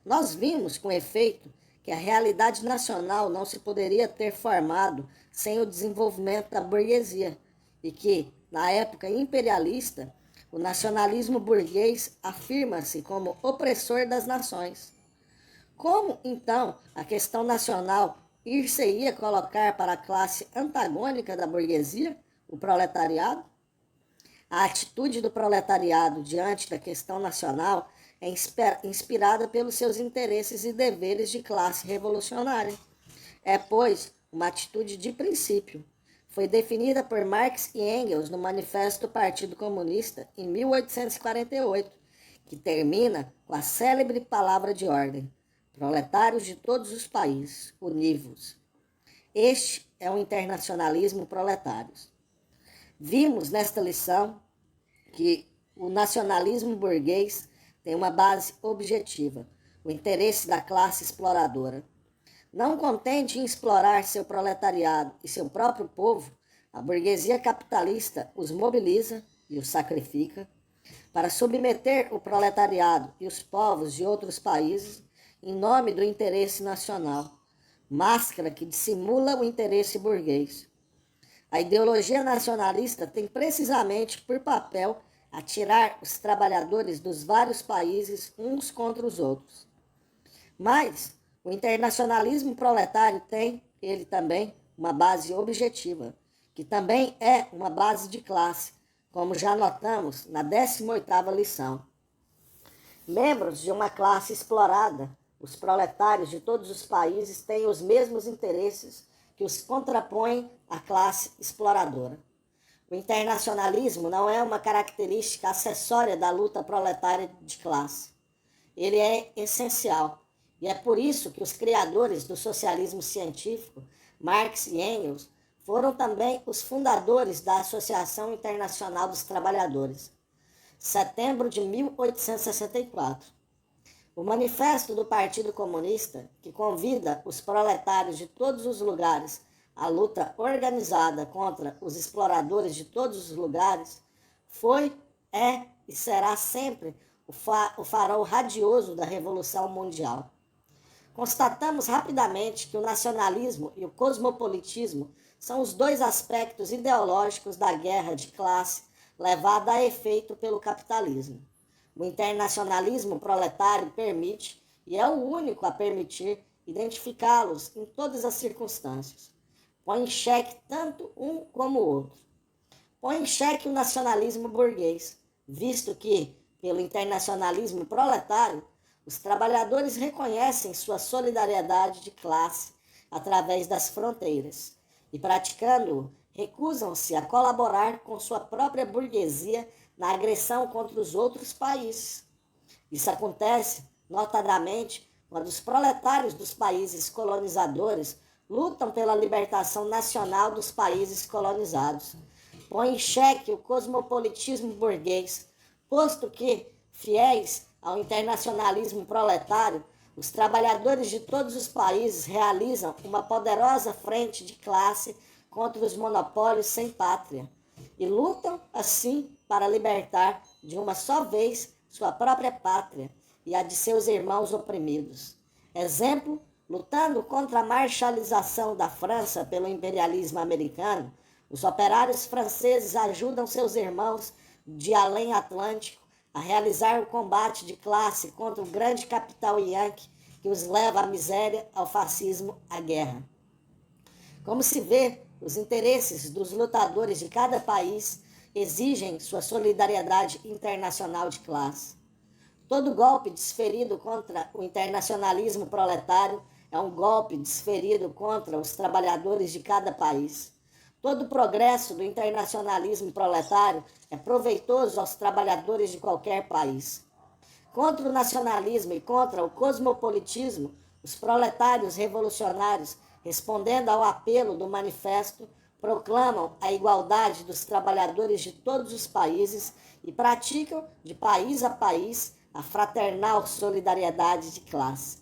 S1: Nós vimos, com efeito, que a realidade nacional não se poderia ter formado sem o desenvolvimento da burguesia e que, na época imperialista, o nacionalismo burguês afirma-se como opressor das nações. Como, então, a questão nacional ir-se-ia colocar para a classe antagônica da burguesia, o proletariado? A atitude do proletariado diante da questão nacional é inspirada pelos seus interesses e deveres de classe revolucionária. É, pois, uma atitude de princípio. Foi definida por Marx e Engels no Manifesto do Partido Comunista em 1848, que termina com a célebre palavra de ordem: proletários de todos os países, univos. Este é o internacionalismo proletário. Vimos nesta lição que o nacionalismo burguês tem uma base objetiva, o interesse da classe exploradora. Não contente em explorar seu proletariado e seu próprio povo, a burguesia capitalista os mobiliza e os sacrifica para submeter o proletariado e os povos de outros países em nome do interesse nacional, máscara que dissimula o interesse burguês. A ideologia nacionalista tem precisamente por papel atirar os trabalhadores dos vários países uns contra os outros. Mas o internacionalismo proletário tem, ele também, uma base objetiva, que também é uma base de classe, como já notamos na 18ª lição. Membros de uma classe explorada, os proletários de todos os países têm os mesmos interesses que os contrapõem à classe exploradora. O internacionalismo não é uma característica acessória da luta proletária de classe. Ele é essencial. E é por isso que os criadores do socialismo científico, Marx e Engels, foram também os fundadores da Associação Internacional dos Trabalhadores, setembro de 1864. O Manifesto do Partido Comunista, que convida os proletários de todos os lugares à luta organizada contra os exploradores de todos os lugares, foi, é e será sempre o farol radioso da Revolução Mundial. Constatamos rapidamente que o nacionalismo e o cosmopolitismo são os dois aspectos ideológicos da guerra de classe levada a efeito pelo capitalismo. O internacionalismo proletário permite, e é o único a permitir, identificá-los em todas as circunstâncias. Põe em xeque tanto um como o outro. Põe em xeque o nacionalismo burguês, visto que, pelo internacionalismo proletário, os trabalhadores reconhecem sua solidariedade de classe através das fronteiras e, praticando-o, recusam-se a colaborar com sua própria burguesia na agressão contra os outros países. Isso acontece, notadamente, quando os proletários dos países colonizadores lutam pela libertação nacional dos países colonizados. Põe em xeque o cosmopolitismo burguês, posto que, fiéis ao internacionalismo proletário, os trabalhadores de todos os países realizam uma poderosa frente de classe contra os monopólios sem pátria e lutam, assim, para libertar de uma só vez sua própria pátria e a de seus irmãos oprimidos. Exemplo, lutando contra a marshalização da França pelo imperialismo americano, os operários franceses ajudam seus irmãos de além Atlântico a realizar o combate de classe contra o grande capital yankee que os leva à miséria, ao fascismo, à guerra. Como se vê, os interesses dos lutadores de cada país exigem sua solidariedade internacional de classe. Todo golpe desferido contra o internacionalismo proletário é um golpe desferido contra os trabalhadores de cada país. Todo progresso do internacionalismo proletário é proveitoso aos trabalhadores de qualquer país. Contra o nacionalismo e contra o cosmopolitismo, os proletários revolucionários, respondendo ao apelo do manifesto, proclamam a igualdade dos trabalhadores de todos os países e praticam, de país a país, a fraternal solidariedade de classe.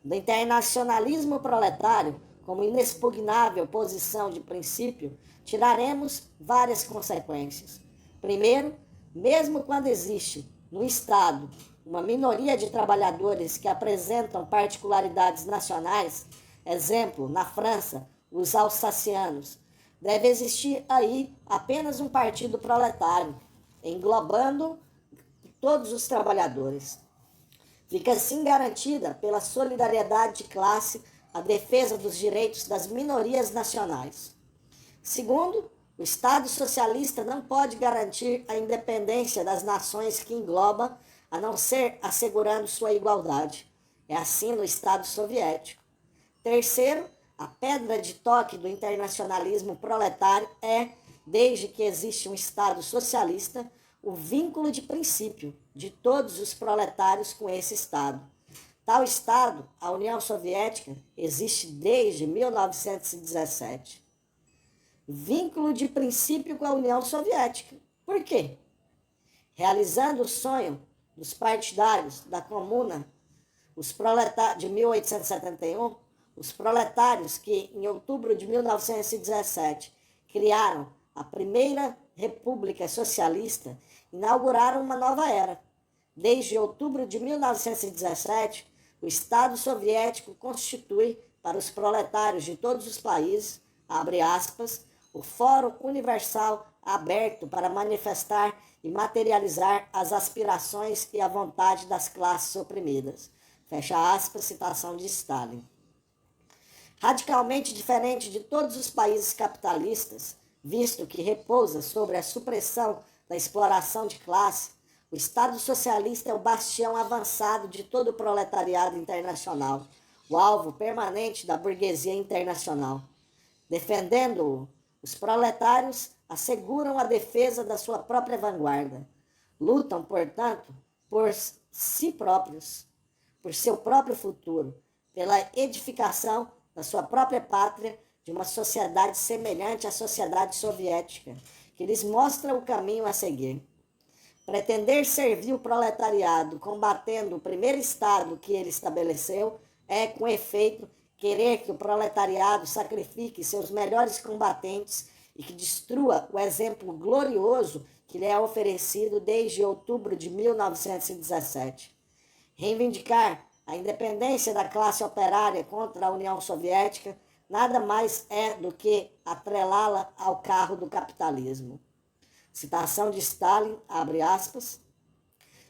S1: Do internacionalismo proletário, como inexpugnável posição de princípio, tiraremos várias consequências. Primeiro, mesmo quando existe no Estado uma minoria de trabalhadores que apresentam particularidades nacionais, exemplo, na França, os alsacianos, deve existir aí apenas um partido proletário, englobando todos os trabalhadores. Fica assim garantida pela solidariedade de classe a defesa dos direitos das minorias nacionais. Segundo, o Estado socialista não pode garantir a independência das nações que engloba, a não ser assegurando sua igualdade. É assim no Estado soviético. Terceiro, a pedra de toque do internacionalismo proletário é, desde que existe um Estado socialista, o vínculo de princípio de todos os proletários com esse Estado. Tal Estado, a União Soviética, existe desde 1917. Vínculo de princípio com a União Soviética. Por quê? Realizando o sonho dos partidários da Comuna, os proletários de 1871, os proletários que, em outubro de 1917, criaram a primeira República Socialista, inauguraram uma nova era. Desde outubro de 1917, o Estado soviético constitui, para os proletários de todos os países, abre aspas, o Fórum Universal aberto para manifestar e materializar as aspirações e a vontade das classes oprimidas. Fecha aspas, citação de Stalin. Radicalmente diferente de todos os países capitalistas, visto que repousa sobre a supressão da exploração de classe, o Estado socialista é o bastião avançado de todo o proletariado internacional, o alvo permanente da burguesia internacional. Defendendo-o, os proletários asseguram a defesa da sua própria vanguarda. Lutam, portanto, por si próprios, por seu próprio futuro, pela edificação da sua própria pátria, de uma sociedade semelhante à sociedade soviética, que lhes mostra o caminho a seguir. Pretender servir o proletariado combatendo o primeiro Estado que ele estabeleceu é, com efeito, querer que o proletariado sacrifique seus melhores combatentes e que destrua o exemplo glorioso que lhe é oferecido desde outubro de 1917. Reivindicar a independência da classe operária contra a União Soviética nada mais é do que atrelá-la ao carro do capitalismo. Citação de Stalin, abre aspas,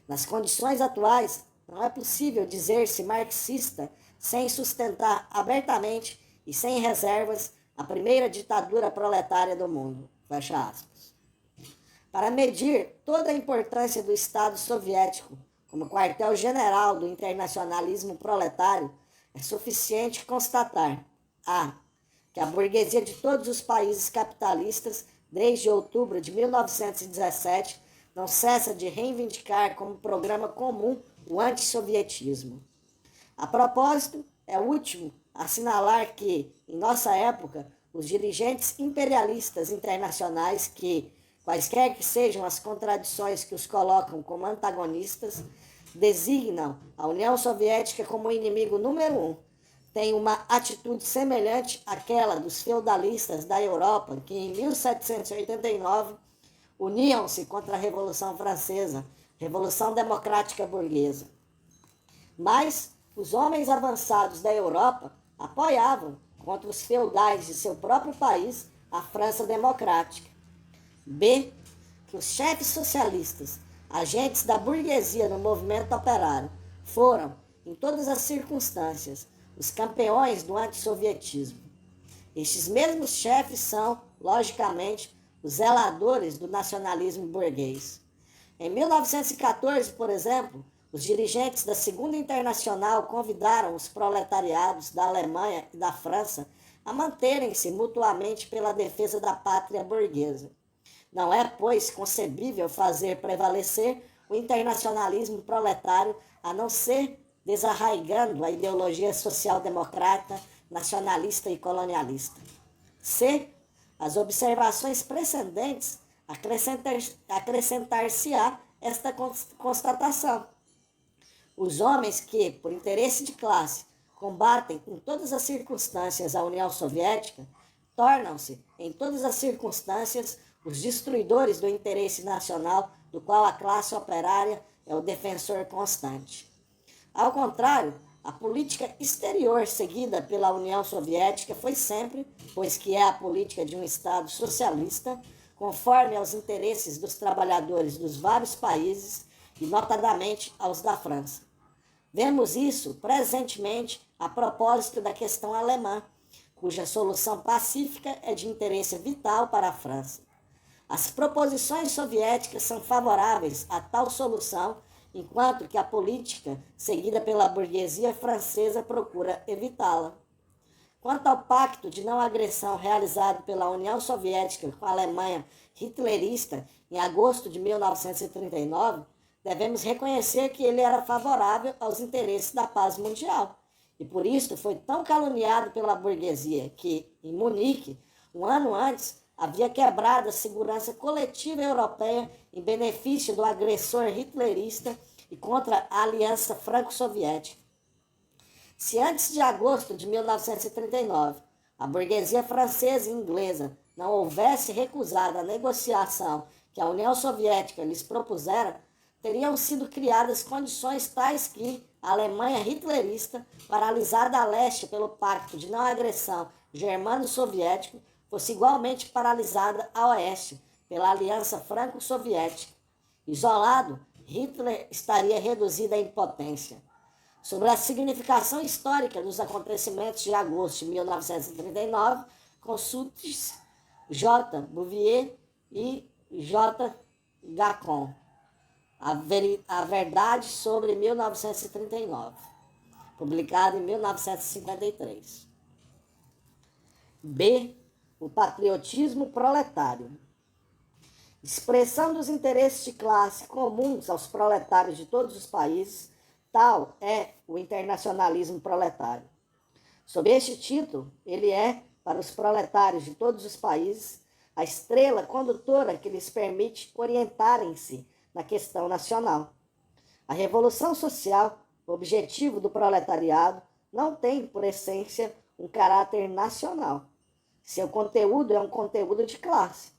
S1: nas condições atuais, não é possível dizer-se marxista sem sustentar abertamente e sem reservas a primeira ditadura proletária do mundo. Fecha aspas. Para medir toda a importância do Estado soviético como quartel-general do internacionalismo proletário, é suficiente constatar a. que a burguesia de todos os países capitalistas, desde outubro de 1917, não cessa de reivindicar como programa comum o antissovietismo. A propósito, é útil assinalar que, em nossa época, os dirigentes imperialistas internacionais que, quaisquer que sejam as contradições que os colocam como antagonistas, designam a União Soviética como inimigo número 1, tem uma atitude semelhante àquela dos feudalistas da Europa, que em 1789 uniam-se contra a Revolução Francesa, Revolução Democrática Burguesa. Mas os homens avançados da Europa apoiavam, contra os feudais de seu próprio país, a França Democrática. B. Que os chefes socialistas, agentes da burguesia no movimento operário, foram, em todas as circunstâncias, os campeões do antissovietismo. Estes mesmos chefes são, logicamente, os zeladores do nacionalismo burguês. Em 1914, por exemplo, os dirigentes da Segunda Internacional convidaram os proletariados da Alemanha e da França a manterem-se mutuamente pela defesa da pátria burguesa. Não é, pois, concebível fazer prevalecer o internacionalismo proletário a não ser desarraigando a ideologia social-democrata, nacionalista e colonialista. C. As observações precedentes acrescentar-se-á esta constatação. Os homens que, por interesse de classe, combatem em todas as circunstâncias a União Soviética, tornam-se, em todas as circunstâncias, os destruidores do interesse nacional do qual a classe operária é o defensor constante. Ao contrário, a política exterior seguida pela União Soviética foi sempre, pois que é a política de um Estado socialista, conforme aos interesses dos trabalhadores dos vários países e notadamente aos da França. Vemos isso presentemente a propósito da questão alemã, cuja solução pacífica é de interesse vital para a França. As proposições soviéticas são favoráveis a tal solução, enquanto que a política seguida pela burguesia francesa procura evitá-la. Quanto ao pacto de não agressão realizado pela União Soviética com a Alemanha hitlerista em agosto de 1939, devemos reconhecer que ele era favorável aos interesses da paz mundial. E por isso foi tão caluniado pela burguesia que, em Munique, um ano antes, havia quebrado a segurança coletiva europeia em benefício do agressor hitlerista e contra a aliança franco-soviética. Se antes de agosto de 1939 a burguesia francesa e inglesa não houvesse recusado a negociação que a União Soviética lhes propusera, teriam sido criadas condições tais que a Alemanha hitlerista, paralisada a leste pelo pacto de não agressão germano-soviético, fosse igualmente paralisada a oeste pela aliança franco-soviética. Isolado, Hitler estaria reduzido à impotência. Sobre a significação histórica dos acontecimentos de agosto de 1939, consulte J. Bouvier e J. Gacon. A Verdade sobre 1939, publicado em 1953. B. O patriotismo proletário. Expressão dos interesses de classe comuns aos proletários de todos os países, tal é o internacionalismo proletário. Sob este título, ele é, para os proletários de todos os países, a estrela condutora que lhes permite orientarem-se na questão nacional. A revolução social, o objetivo do proletariado, não tem, por essência, um caráter nacional. Seu conteúdo é um conteúdo de classe.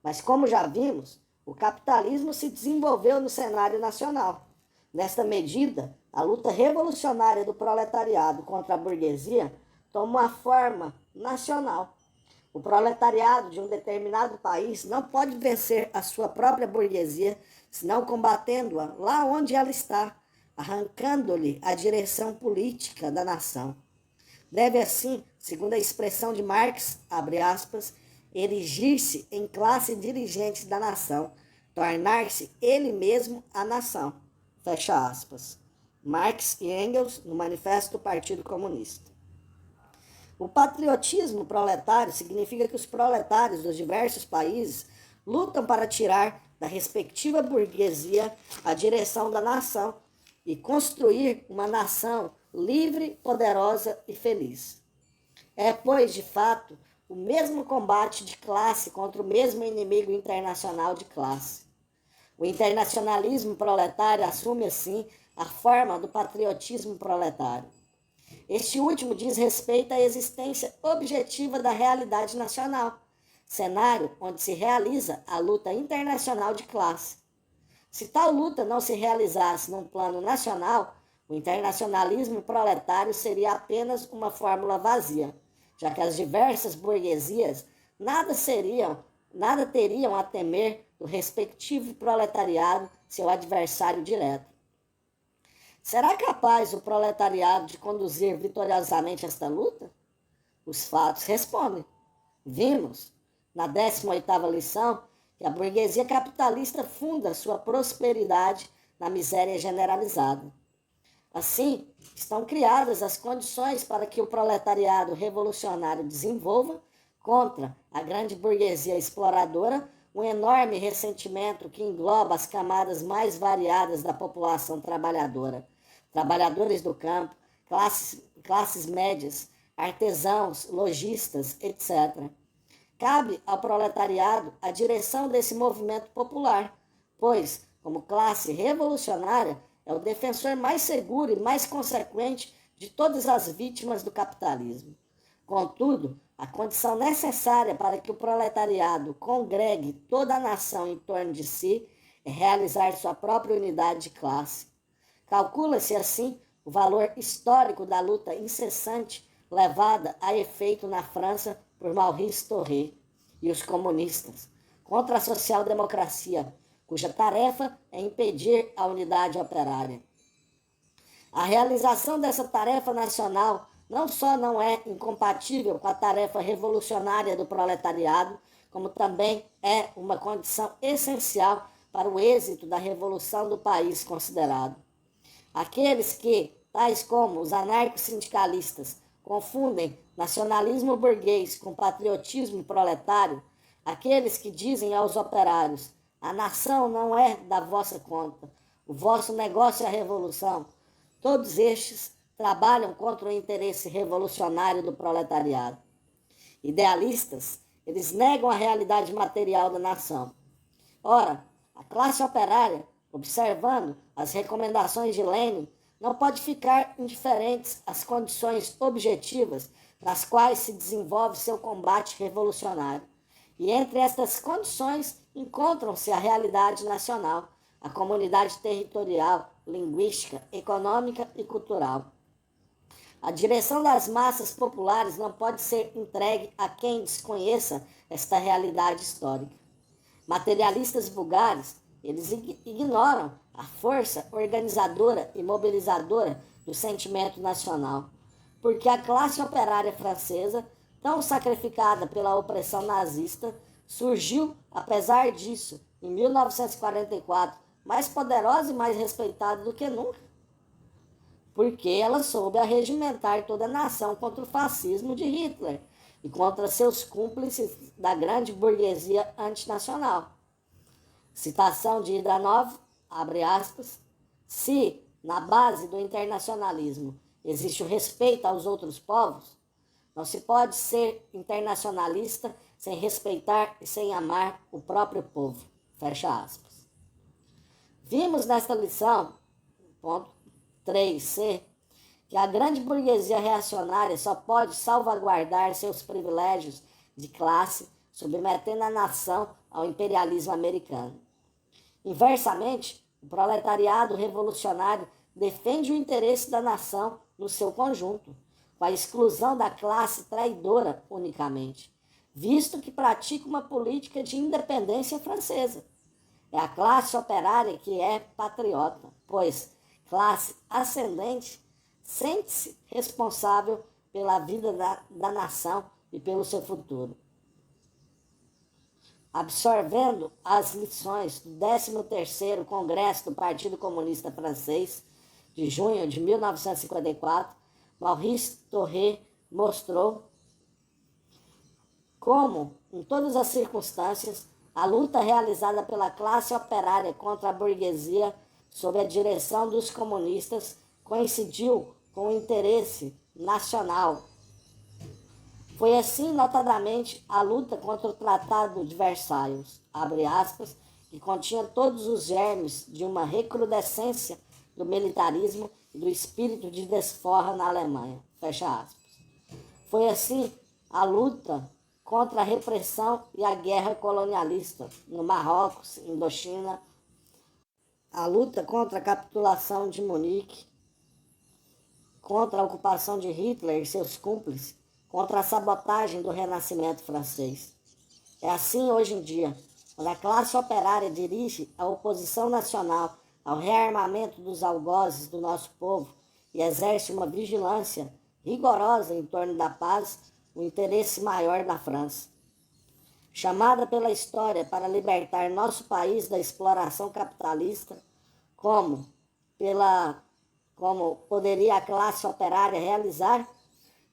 S1: Mas, como já vimos, o capitalismo se desenvolveu no cenário nacional. Nesta medida, a luta revolucionária do proletariado contra a burguesia toma uma forma nacional. O proletariado de um determinado país não pode vencer a sua própria burguesia, senão combatendo-a lá onde ela está, arrancando-lhe a direção política da nação. Deve, assim, segundo a expressão de Marx, abre aspas, erigir-se em classe dirigente da nação, tornar-se ele mesmo a nação. Fecha aspas. Marx e Engels, no Manifesto do Partido Comunista. O patriotismo proletário significa que os proletários dos diversos países lutam para tirar da respectiva burguesia a direção da nação e construir uma nação livre, poderosa e feliz. É, pois, de fato, o mesmo combate de classe contra o mesmo inimigo internacional de classe. O internacionalismo proletário assume, assim, a forma do patriotismo proletário. Este último diz respeito à existência objetiva da realidade nacional, cenário onde se realiza a luta internacional de classe. Se tal luta não se realizasse num plano nacional, o internacionalismo proletário seria apenas uma fórmula vazia, já que as diversas burguesias nada teriam a temer do respectivo proletariado, seu adversário direto. Será capaz o proletariado de conduzir vitoriosamente esta luta? Os fatos respondem. Vimos, na 18ª lição, que a burguesia capitalista funda sua prosperidade na miséria generalizada. Assim, estão criadas as condições para que o proletariado revolucionário desenvolva, contra a grande burguesia exploradora, um enorme ressentimento que engloba as camadas mais variadas da população trabalhadora, trabalhadores do campo, classes médias, artesãos, lojistas, etc. Cabe ao proletariado a direção desse movimento popular, pois, como classe revolucionária, é o defensor mais seguro e mais consequente de todas as vítimas do capitalismo. Contudo, a condição necessária para que o proletariado congregue toda a nação em torno de si é realizar sua própria unidade de classe. Calcula-se assim o valor histórico da luta incessante levada a efeito na França por Maurice Thoré e os comunistas contra a social-democracia, cuja tarefa é impedir a unidade operária. A realização dessa tarefa nacional não só não é incompatível com a tarefa revolucionária do proletariado, como também é uma condição essencial para o êxito da revolução do país considerado. Aqueles que, tais como os anarco-sindicalistas, confundem nacionalismo burguês com patriotismo proletário, aqueles que dizem aos operários: a nação não é da vossa conta, o vosso negócio é a revolução, todos estes trabalham contra o interesse revolucionário do proletariado. Idealistas, eles negam a realidade material da nação. Ora, a classe operária, observando as recomendações de Lênin, não pode ficar indiferente às condições objetivas nas quais se desenvolve seu combate revolucionário. E entre estas condições encontram-se a realidade nacional, a comunidade territorial, linguística, econômica e cultural. A direção das massas populares não pode ser entregue a quem desconheça esta realidade histórica. Materialistas vulgares, eles ignoram a força organizadora e mobilizadora do sentimento nacional, porque a classe operária francesa, tão sacrificada pela opressão nazista, surgiu, apesar disso, em 1944, mais poderosa e mais respeitada do que nunca, porque ela soube arregimentar toda a nação contra o fascismo de Hitler e contra seus cúmplices da grande burguesia antinacional. Citação de Hidranov, abre aspas, se, na base do internacionalismo, existe o respeito aos outros povos, não se pode ser internacionalista sem respeitar e sem amar o próprio povo. Fecha aspas. Vimos nesta lição, ponto 3c, que a grande burguesia reacionária só pode salvaguardar seus privilégios de classe, submetendo a nação ao imperialismo americano. Inversamente, o proletariado revolucionário defende o interesse da nação no seu conjunto, com a exclusão da classe traidora unicamente, visto que pratica uma política de independência francesa. É a classe operária que é patriota, pois classe ascendente sente-se responsável pela vida da nação e pelo seu futuro. Absorvendo as lições do 13º Congresso do Partido Comunista Francês, de junho de 1954, Maurice Thoré mostrou como, em todas as circunstâncias, a luta realizada pela classe operária contra a burguesia sob a direção dos comunistas coincidiu com o interesse nacional. Foi assim, notadamente, a luta contra o Tratado de Versalhes, abre aspas, que continha todos os germes de uma recrudescência do militarismo e do espírito de desforra na Alemanha, fecha aspas. Foi assim a luta contra a repressão e a guerra colonialista no Marrocos, Indochina, a luta contra a capitulação de Munique, contra a ocupação de Hitler e seus cúmplices, contra a sabotagem do renascimento francês. É assim hoje em dia, quando a classe operária dirige a oposição nacional ao rearmamento dos algozes do nosso povo e exerce uma vigilância rigorosa em torno da paz, o interesse maior da França. Chamada pela história para libertar nosso país da exploração capitalista, como poderia a classe operária realizar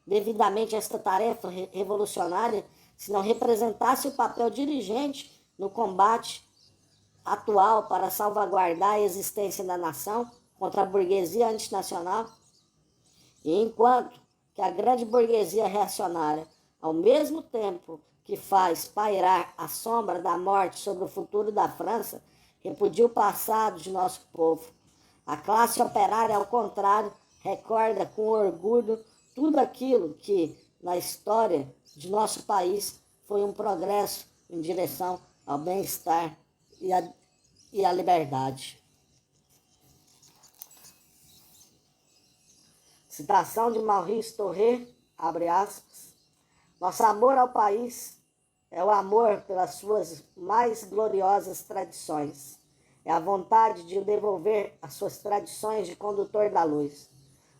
S1: devidamente esta tarefa revolucionária se não representasse o papel dirigente no combate atual para salvaguardar a existência da nação contra a burguesia antinacional? E enquanto que a grande burguesia reacionária, ao mesmo tempo que faz pairar a sombra da morte sobre o futuro da França, repudia o passado de nosso povo, a classe operária, ao contrário, recorda com orgulho tudo aquilo que, na história de nosso país, foi um progresso em direção ao bem-estar e a liberdade. Citação de Maurice Thoré, abre aspas. Nosso amor ao país é o amor pelas suas mais gloriosas tradições. É a vontade de devolver as suas tradições de condutor da luz.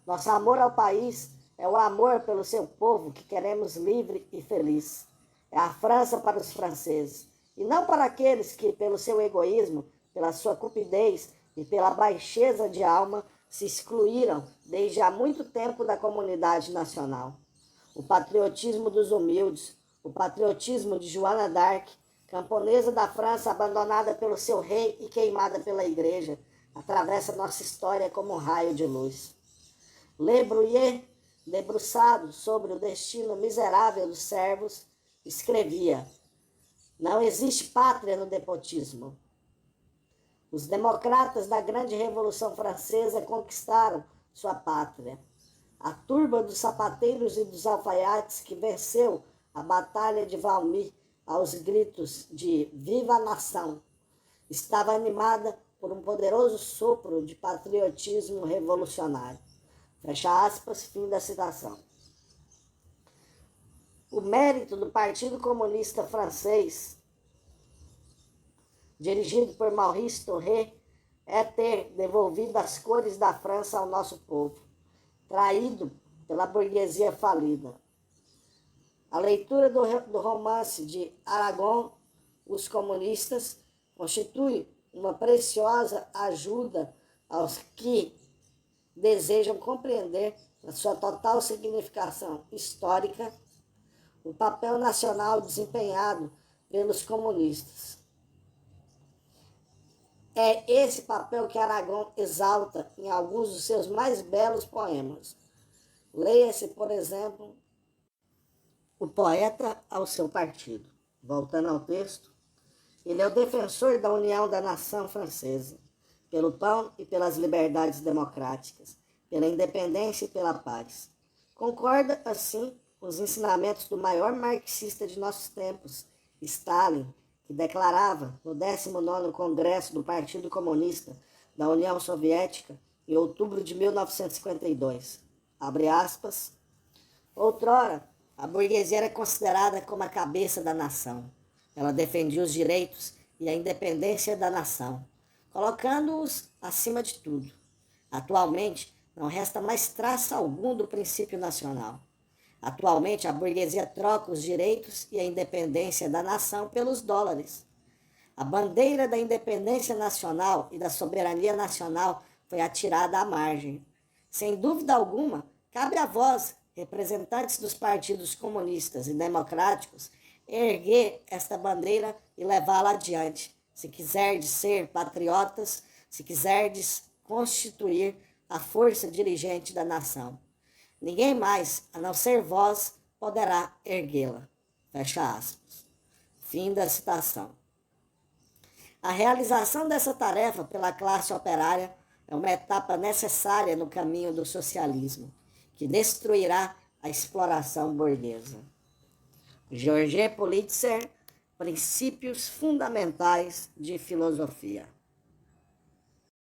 S1: Nosso amor ao país é o amor pelo seu povo que queremos livre e feliz. É a França para os franceses, e não para aqueles que, pelo seu egoísmo, pela sua cupidez e pela baixeza de alma, se excluíram desde há muito tempo da comunidade nacional. O patriotismo dos humildes, o patriotismo de Joana d'Arc, camponesa da França abandonada pelo seu rei e queimada pela igreja, atravessa nossa história como um raio de luz. Le Bruyère, debruçado sobre o destino miserável dos servos, escrevia: não existe pátria no despotismo. Os democratas da grande Revolução Francesa conquistaram sua pátria. A turba dos sapateiros e dos alfaiates que venceu a Batalha de Valmy aos gritos de Viva a Nação estava animada por um poderoso sopro de patriotismo revolucionário. Fecha aspas, fim da citação. O mérito do Partido Comunista Francês, dirigido por Maurice Thoré, é ter devolvido as cores da França ao nosso povo, traído pela burguesia falida. A leitura do romance de Aragon, Os Comunistas, constitui uma preciosa ajuda aos que desejam compreender, na sua total significação histórica, o papel nacional desempenhado pelos comunistas. É esse papel que Aragon exalta em alguns dos seus mais belos poemas. Leia-se, por exemplo, O Poeta ao Seu Partido. Voltando ao texto, ele é o defensor da união da nação francesa, pelo pão e pelas liberdades democráticas, pela independência e pela paz. Concorda, assim, com os ensinamentos do maior marxista de nossos tempos, Stalin, que declarava no 19º Congresso do Partido Comunista da União Soviética, em outubro de 1952, abre aspas, outrora, a burguesia era considerada como a cabeça da nação. Ela defendia os direitos e a independência da nação, colocando-os acima de tudo. Atualmente, não resta mais traça algum do princípio nacional. Atualmente, a burguesia troca os direitos e a independência da nação pelos dólares. A bandeira da independência nacional e da soberania nacional foi atirada à margem. Sem dúvida alguma, cabe a vós, representantes dos partidos comunistas e democráticos, erguer esta bandeira e levá-la adiante, se quiserdes ser patriotas, se quiserdes constituir a força dirigente da nação. Ninguém mais, a não ser vós, poderá erguê-la. Fecha aspas. Fim da citação. A realização dessa tarefa pela classe operária é uma etapa necessária no caminho do socialismo, que destruirá a exploração burguesa. Georges Politzer, Princípios Fundamentais de Filosofia.